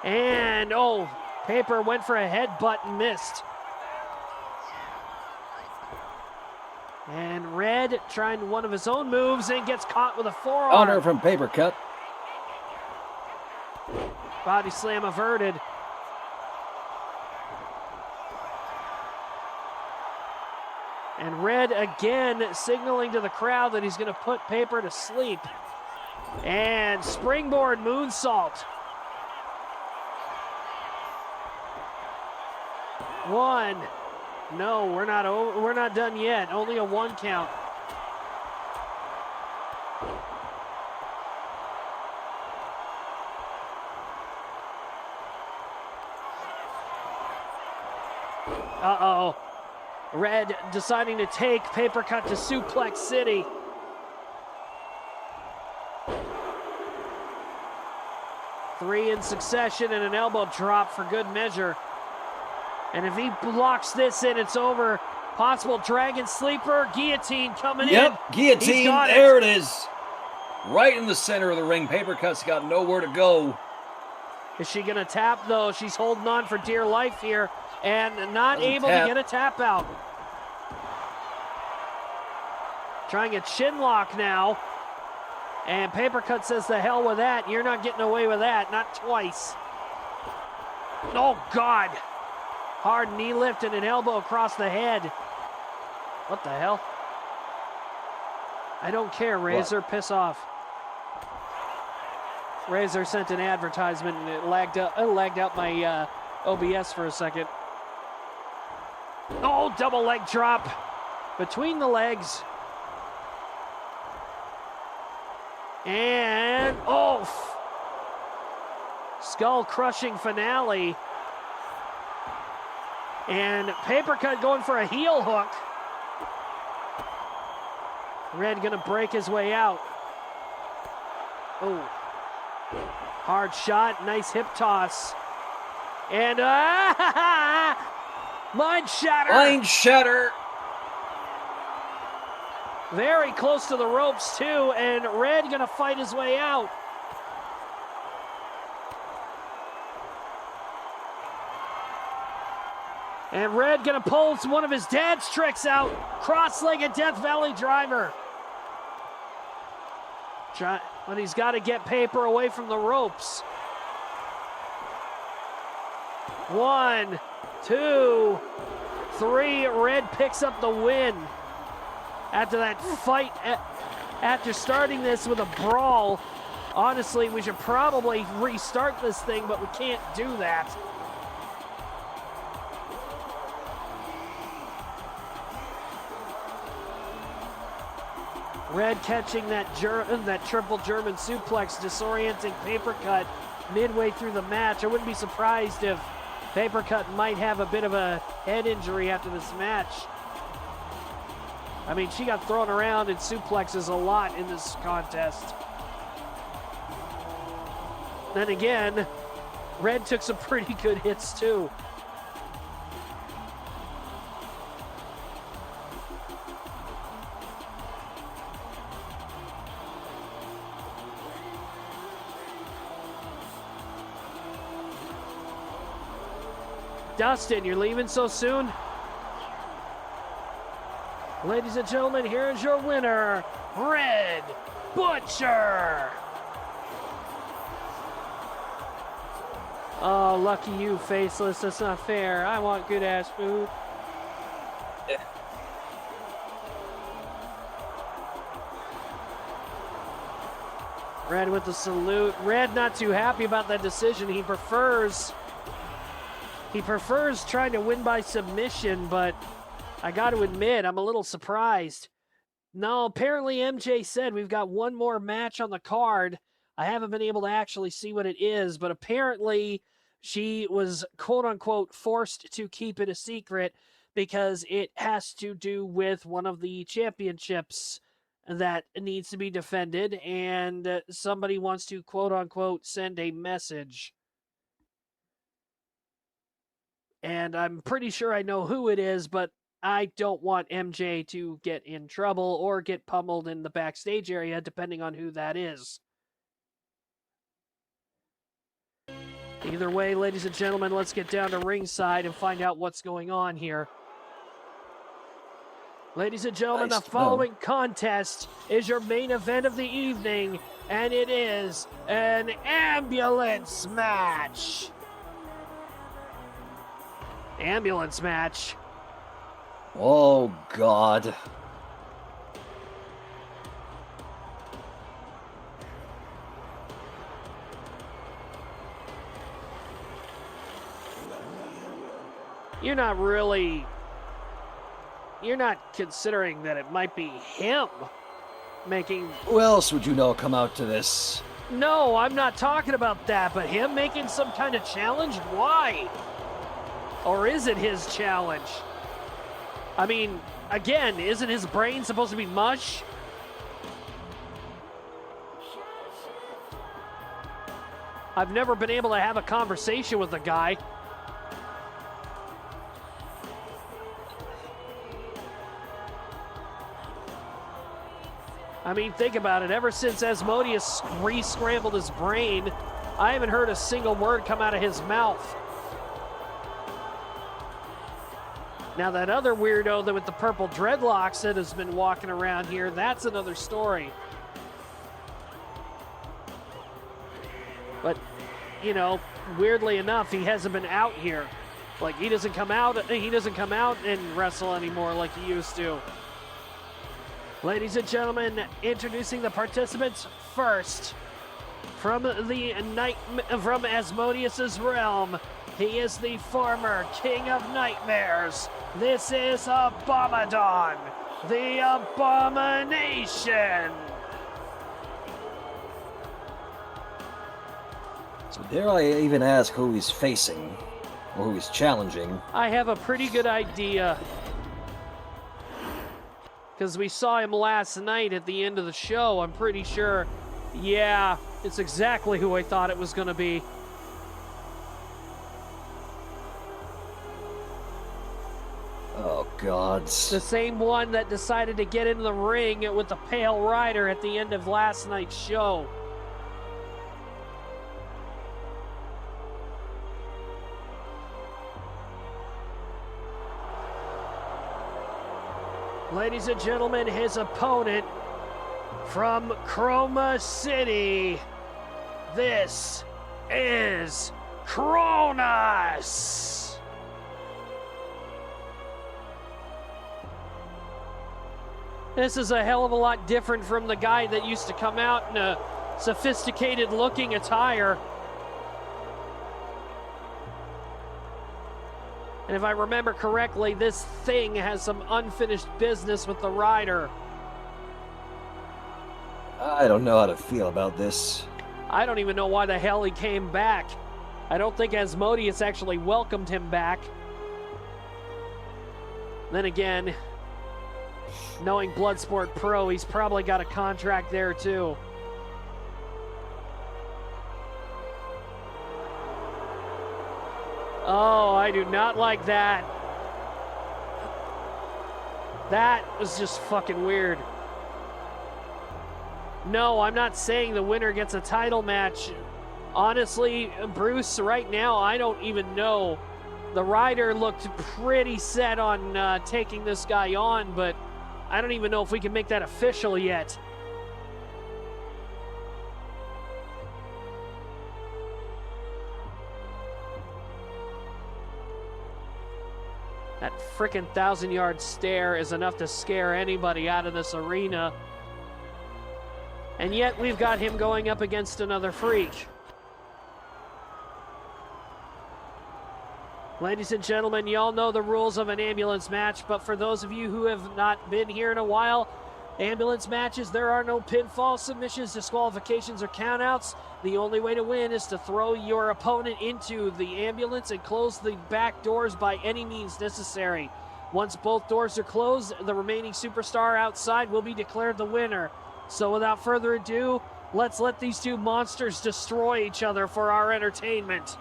And, oh, Paper went for a headbutt and missed. And Red trying one of his own moves and gets caught with a forearm. Honor from Paper Cut. Body slam averted. And Red again signaling to the crowd that he's going to put Paper to sleep. And springboard moonsault. 1. No, we're not done yet. Only a 1 count. Uh-oh. Red deciding to take Paper Cut to Suplex City. Three in succession and an elbow drop for good measure. And if he blocks this in, it's over. Possible Dragon Sleeper, guillotine coming in. Yep, guillotine, there it is. Right in the center of the ring. Paper Cut's got nowhere to go. Is she gonna tap though? She's holding on for dear life here and not able to get a tap out. Trying a chin lock now. And Paper Cut says the hell with that. You're not getting away with that, not twice. Oh God. Hard knee lift and an elbow across the head. What the hell? I don't care, Razor. What? Piss off. Razor sent an advertisement and it lagged out my OBS for a second. Oh, double leg drop. Between the legs. And, oh. Skull crushing finale. And Paper Cut going for a heel hook. Red gonna break his way out. Oh. Hard shot, nice hip toss. And mind shatter. Mind shatter. Very close to the ropes too, and Red gonna fight his way out. And Red gonna pull one of his dad's tricks out. Cross-legged Death Valley driver. But he's got to get Paper away from the ropes. 1, 2, 3. Red picks up the win. After that fight, after starting this with a brawl, honestly, we should probably restart this thing, but we can't do that. Red catching that triple German suplex, disorienting Paper Cut midway through the match. I wouldn't be surprised if Paper Cut might have a bit of a head injury after this match. I mean, she got thrown around in suplexes a lot in this contest. Then again, Red took some pretty good hits too. Dustin, you're leaving so soon? Ladies and gentlemen, here's your winner, Red Butcher. Oh, lucky you, Faceless. That's not fair. I want good-ass food. Yeah. Red with the salute. Red not too happy about that decision. He prefers trying to win by submission, but I got to admit, I'm a little surprised. No, apparently MJ said we've got one more match on the card. I haven't been able to actually see what it is, but apparently she was, quote-unquote, forced to keep it a secret because it has to do with one of the championships that needs to be defended, and somebody wants to, quote-unquote, send a message. And I'm pretty sure I know who it is, but I don't want MJ to get in trouble or get pummeled in the backstage area, depending on who that is. Either way, ladies and gentlemen, let's get down to ringside and find out what's going on here. Ladies and gentlemen, Nice the to following contest is your main event of the evening, and it is an ambulance match. Ambulance match. Oh, God. You're not considering that it might be him making... Who else would you know come out to this? No, I'm not talking about that, but him making some kind of challenge? Why? Or is it his challenge? I mean, again, isn't his brain supposed to be mush? I've never been able to have a conversation with the guy. I mean, think about it. Ever since Asmodeus re-scrambled his brain, I haven't heard a single word come out of his mouth. Now, that other weirdo that with the purple dreadlocks that has been walking around here, that's another story. But, you know, weirdly enough, he hasn't been out here. Like, he doesn't come out and wrestle anymore like he used to. Ladies and gentlemen, introducing the participants first. From Asmodeus's realm, he is the former King of Nightmares. This is Abomadon, the Abomination. So dare I even ask who he's facing, or who he's challenging? I have a pretty good idea. Because we saw him last night at the end of the show. I'm pretty sure, yeah, it's exactly who I thought it was going to be. Oh, God. The same one that decided to get into the ring with the Pale Rider at the end of last night's show. Ladies and gentlemen, his opponent from Chroma City, this is Cronus. This is a hell of a lot different from the guy that used to come out in a sophisticated looking attire. And if I remember correctly, this thing has some unfinished business with the rider. I don't know how to feel about this. I don't even know why the hell he came back. I don't think Asmodeus actually welcomed him back. Then again, knowing Bloodsport Pro, he's probably got a contract there too. Oh, I do not like that. That was just fucking weird. No, I'm not saying the winner gets a title match. Honestly, Bruce, right now, I don't even know. The rider looked pretty set on taking this guy on, but I don't even know if we can make that official yet. That frickin' 1,000-yard stare is enough to scare anybody out of this arena. And yet we've got him going up against another freak. Ladies and gentlemen, y'all know the rules of an ambulance match, but for those of you who have not been here in a while, ambulance matches, there are no pinfall, submissions, disqualifications, or countouts. The only way to win is to throw your opponent into the ambulance and close the back doors by any means necessary. Once both doors are closed, the remaining superstar outside will be declared the winner. So without further ado, let's let these two monsters destroy each other for our entertainment.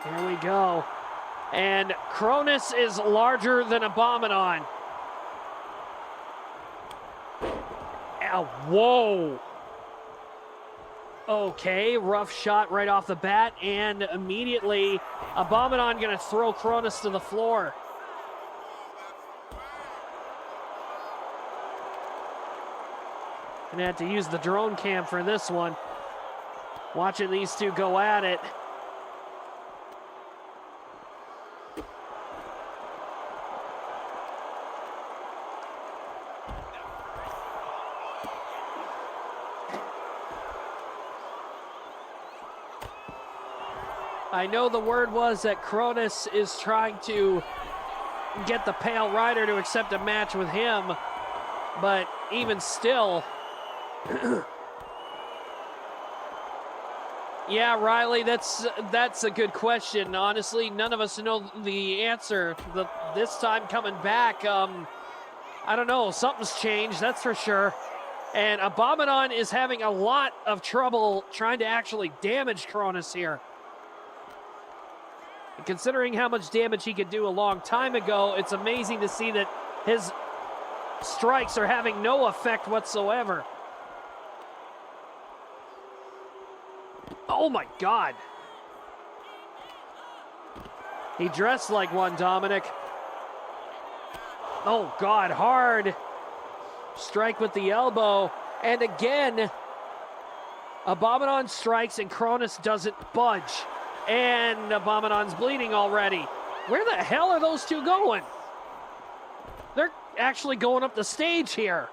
Here we go. And Cronus is larger than Abominon. Ow, whoa. Okay, rough shot right off the bat, and immediately Abominon gonna throw Cronus to the floor. Gonna have to use the drone cam for this one. Watching these two go at it. I know the word was that Cronus is trying to get the Pale Rider to accept a match with him, but even still... Yeah, Riley, that's a good question. Honestly, none of us know the answer. This time coming back, I don't know, something's changed, that's for sure. And Abominon is having a lot of trouble trying to actually damage Cronus here. And considering how much damage he could do a long time ago, it's amazing to see that his strikes are having no effect whatsoever. Oh my God. He dressed like one, Dominic. Oh God, hard. Strike with the elbow. And again, Abominon strikes and Cronus doesn't budge. And Abominon's bleeding already. Where the hell are those two going? They're actually going up the stage here.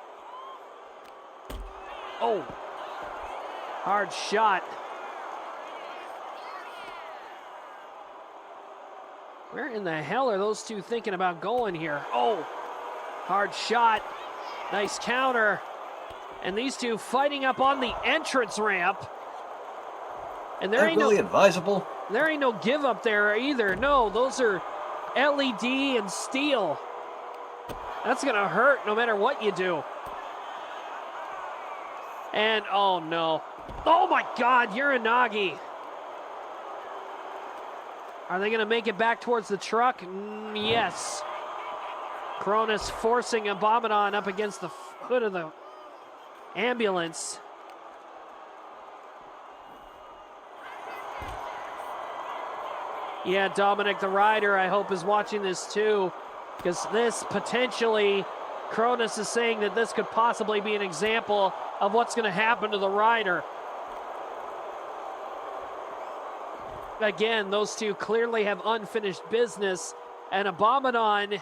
Oh. Hard shot. Where in the hell are those two thinking about going here? Oh. Hard shot. Nice counter. And these two fighting up on the entrance ramp. And there ain't really no advisable. There ain't no give up there either. No, those are LED and steel. That's gonna hurt no matter what you do. And oh no. Oh my God, Uranagi. Are they gonna make it back towards the truck? Yes. Cronus forcing Abominon up against the hood of the ambulance. Yeah, Dominic the Rider, I hope, is watching this too, because this potentially, Cronus is saying that this could possibly be an example of what's going to happen to the Rider. Again, those two clearly have unfinished business, and Abominon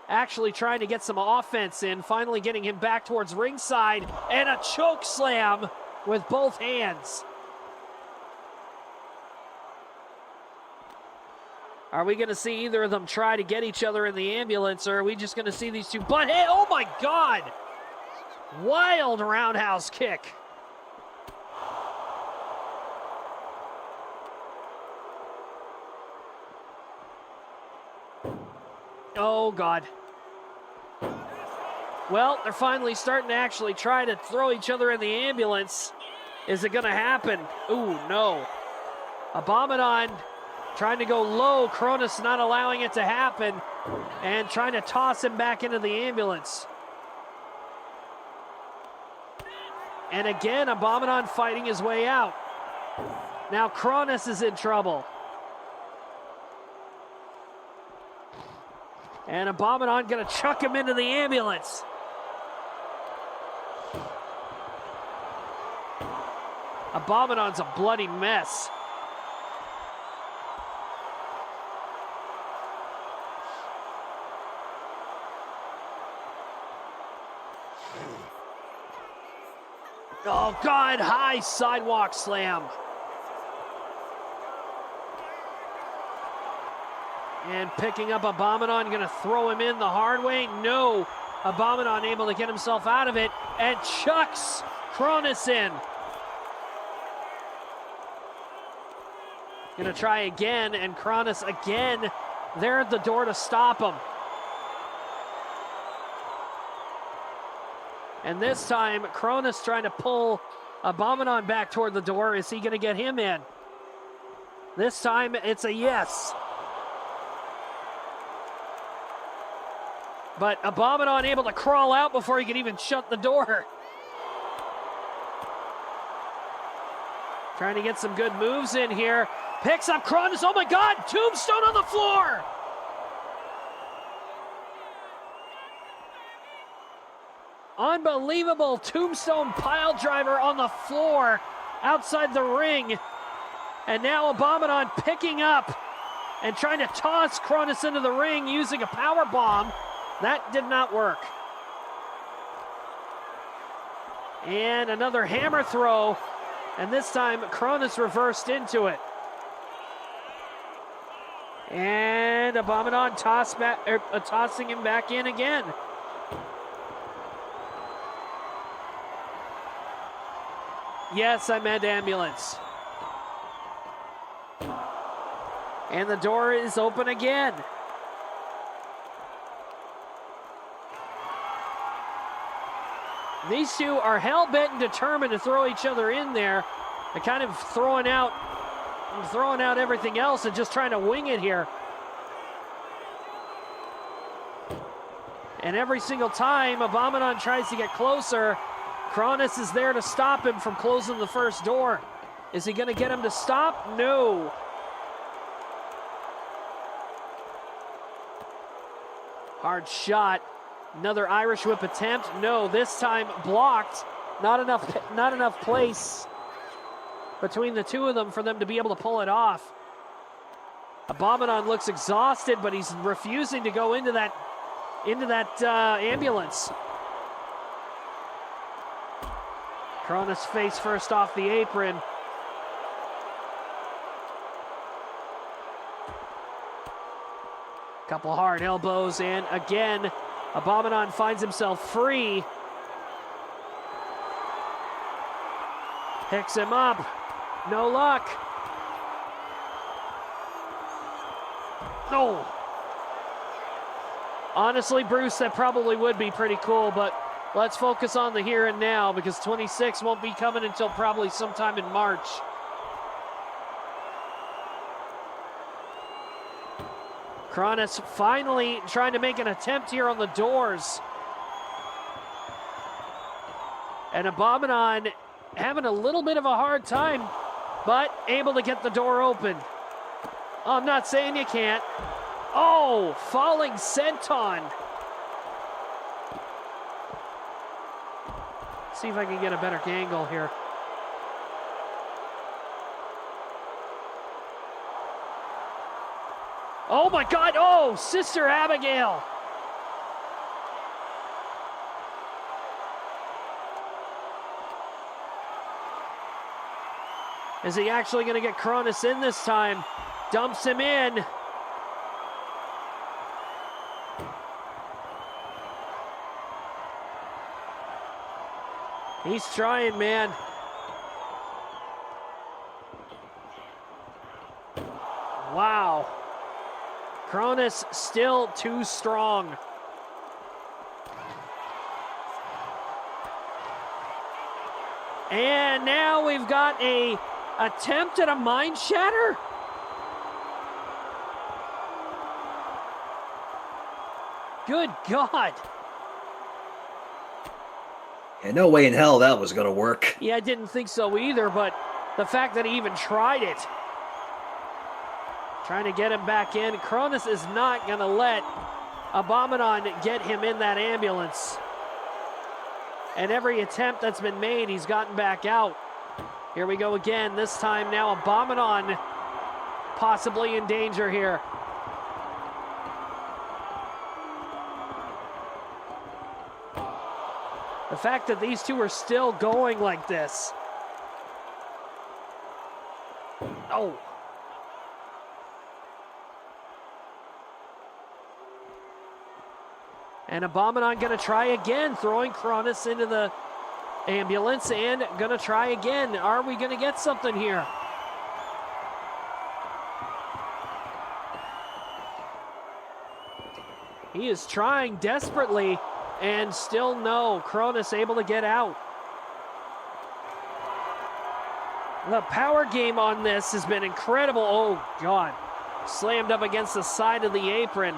actually trying to get some offense in, finally getting him back towards ringside, and a choke slam with both hands. Are we going to see either of them try to get each other in the ambulance, or are we just going to see these two butt head? Oh my God! Wild roundhouse kick. Oh God. Well, they're finally starting to actually try to throw each other in the ambulance. Is it going to happen? Ooh, no. Abominon trying to go low, Cronus not allowing it to happen, and trying to toss him back into the ambulance. And again, Abominon fighting his way out. Now Cronus is in trouble. And Abominon gonna chuck him into the ambulance. Abominon's a bloody mess. Oh God, high sidewalk slam. And picking up Abominon, gonna throw him in the hard way. No, Abominon able to get himself out of it and chucks Cronus in. Gonna try again, and Cronus again there at the door to stop him. And this time, Cronus trying to pull Abominon back toward the door. Is he gonna get him in? This time, it's a yes. But Abominon able to crawl out before he could even shut the door. Trying to get some good moves in here. Picks up Cronus. Oh my God! Tombstone on the floor! Unbelievable tombstone pile driver on the floor outside the ring. And now Abominon picking up and trying to toss Cronus into the ring using a power bomb. That did not work. And another hammer throw. And this time Cronus reversed into it. And Abominon tossing him back in again. Yes, I meant ambulance. And the door is open again. These two are hell-bent and determined to throw each other in there. They're kind of throwing out everything else and just trying to wing it here. And every single time Abominon tries to get closer, Cronus is there to stop him from closing the first door. Is he going to get him to stop? No. Hard shot. Another Irish whip attempt. No, this time blocked. Not enough place between the two of them for them to be able to pull it off. Abominon looks exhausted, but he's refusing to go into that ambulance. Cronus face first off the apron. Couple hard elbows, and again, Abominon finds himself free. Picks him up. No luck. No. Honestly, Bruce, that probably would be pretty cool, but let's focus on the here and now because 26 won't be coming until probably sometime in March. Cronus finally trying to make an attempt here on the doors. And Abominon having a little bit of a hard time, but able to get the door open. Oh, I'm not saying you can't. Oh, falling senton. See if I can get a better angle here. Oh my God, oh, Sister Abigail. Is he actually going to get Cronus in this time? Dumps him in. He's trying, man. Wow. Cronus still too strong. And now we've got a attempt at a mind shatter. Good God. Yeah, no way in hell that was going to work. Yeah, I didn't think so either, but the fact that he even tried it. Trying to get him back in. Cronus is not going to let Abominon get him in that ambulance. And every attempt that's been made, he's gotten back out. Here we go again. This time now Abominon possibly in danger here. The fact that these two are still going like this. Oh. And Abominon gonna try again, throwing Cronus into the ambulance and gonna try again. Are we gonna get something here? He is trying desperately and still no. Cronus able to get out. The power game on this has been incredible. Oh God, slammed up against the side of the apron.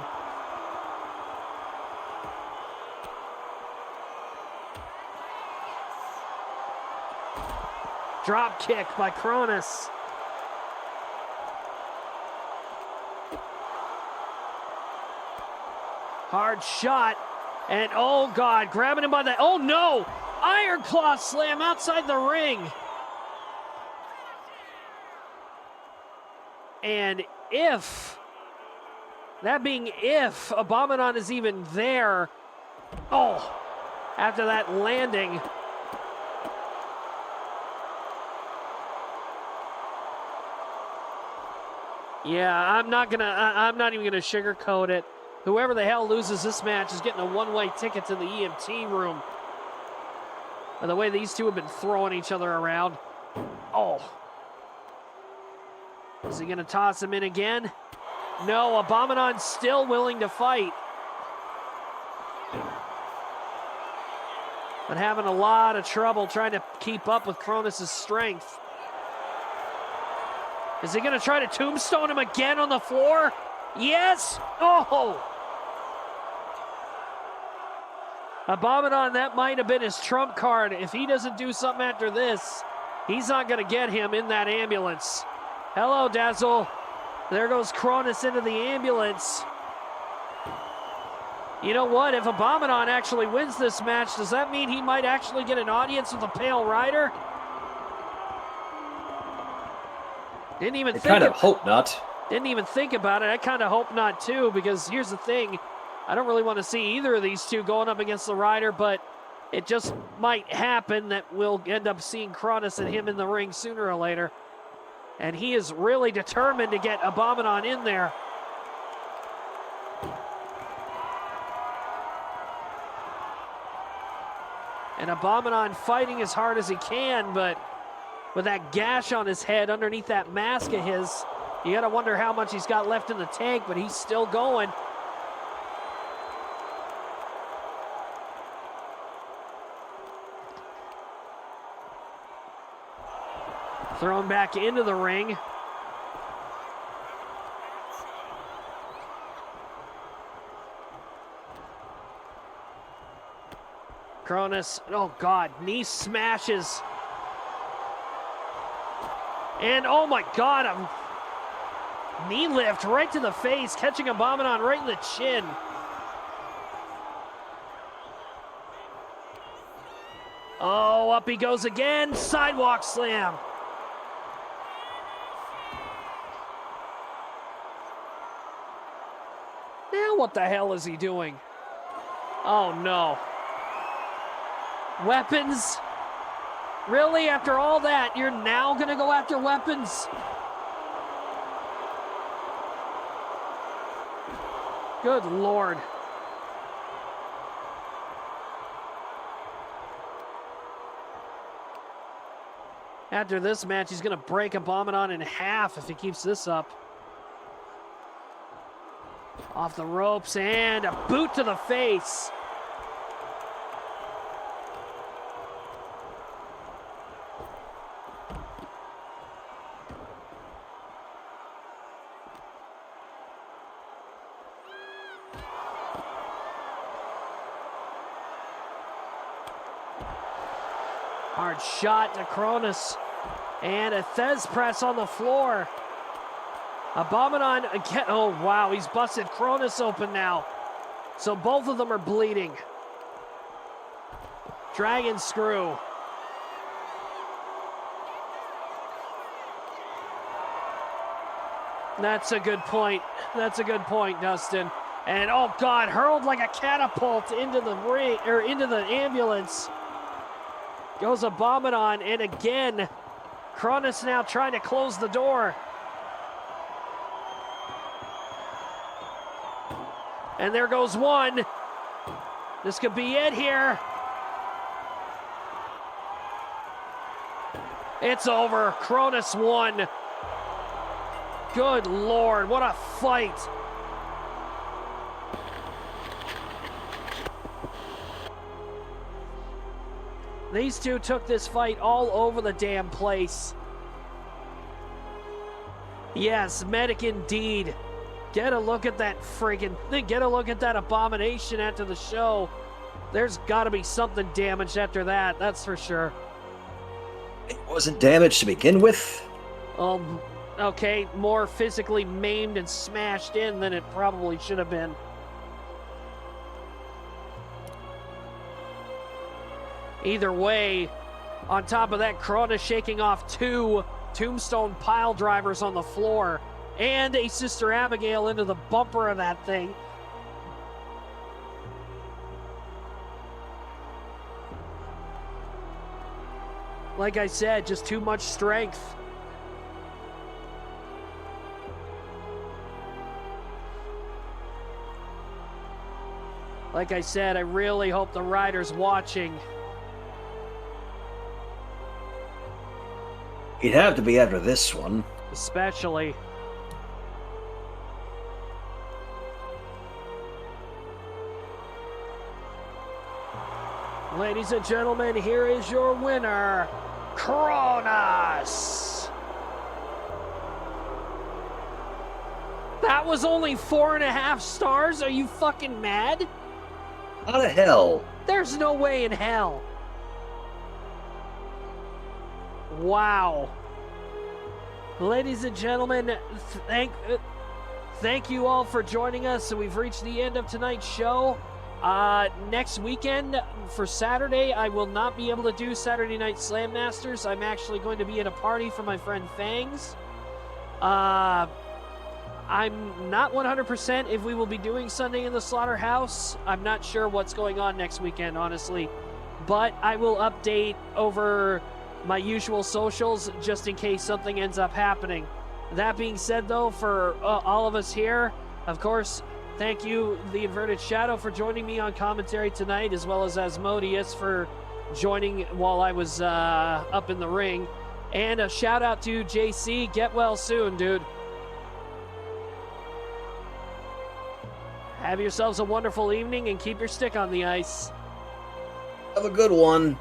Drop kick by Cronus. Hard shot. And oh God, grabbing him by the, oh no! Iron Claw slam outside the ring. And if Abominant is even there, oh, after that landing. Yeah, I'm not even gonna sugarcoat it. Whoever the hell loses this match is getting a one-way ticket to the EMT room. By the way these two have been throwing each other around. Oh. Is he gonna toss him in again? No, Abominant's still willing to fight. But having a lot of trouble trying to keep up with Cronus' strength. Is he gonna try to tombstone him again on the floor? Yes! Oh! Abominant, that might have been his trump card. If he doesn't do something after this, he's not gonna get him in that ambulance. Hello, Dazzle. There goes Cronus into the ambulance. You know what? If Abominant actually wins this match, does that mean he might actually get an audience with the Pale Rider? Didn't even think. I kind of hope not. Didn't even think about it. I kind of hope not too, because here's the thing. I don't really want to see either of these two going up against the Rider, but it just might happen that we'll end up seeing Cronus and him in the ring sooner or later. And he is really determined to get Abominant in there. And Abominant fighting as hard as he can, but with that gash on his head underneath that mask of his, you gotta wonder how much he's got left in the tank, but he's still going. Thrown back into the ring. Cronus, oh God, knee smashes. And oh my God, a knee lift right to the face, catching Abominant right in the chin. Oh, up he goes again, sidewalk slam. Now what the hell is he doing? Oh no. Weapons? Really? After all that, you're now gonna go after weapons? Good Lord. After this match, he's gonna break Abominant in half if he keeps this up. Off the ropes and a boot to the face. Hard shot to Cronus. And a Thez press on the floor. Abominant again. Oh, wow. He's busted Cronus open now. So both of them are bleeding. Dragon screw. That's a good point. That's a good point, Dustin. And oh God, hurled like a catapult into the ring or into the ambulance. Goes Abominant, and again, Cronus now trying to close the door. And there goes one. This could be it here. It's over. Cronus won. Good Lord, what a fight. These two took this fight all over the damn place. Yes, medic indeed. Get a look at that friggin' thing. Get a look at that abomination after the show. There's got to be something damaged after that, that's for sure. It wasn't damaged to begin with. Okay, more physically maimed and smashed in than it probably should have been. Either way, on top of that, Corona shaking off 2 tombstone pile drivers on the floor and a Sister Abigail into the bumper of that thing. Like I said, just too much strength. Like I said, I really hope the rider's watching. He'd have to be after this one. Especially. Ladies and gentlemen, here is your winner, Kronos. That was only 4.5 stars? Are you fucking mad? How the hell? There's no way in hell. Wow. Ladies and gentlemen, thank you all for joining us. So we've reached the end of tonight's show. Next weekend for Saturday, I will not be able to do Saturday Night Slam Masters. I'm actually going to be at a party for my friend Fangs. I'm not 100% if we will be doing Sunday in the Slaughterhouse. I'm not sure what's going on next weekend, honestly. But I will update over my usual socials just in case something ends up happening. That being said, though, for all of us here, of course, thank you, The Inverted Shadow, for joining me on commentary tonight, as well as Asmodeus for joining while I was up in the ring. And a shout out to JC. Get well soon, dude. Have yourselves a wonderful evening and keep your stick on the ice. Have a good one.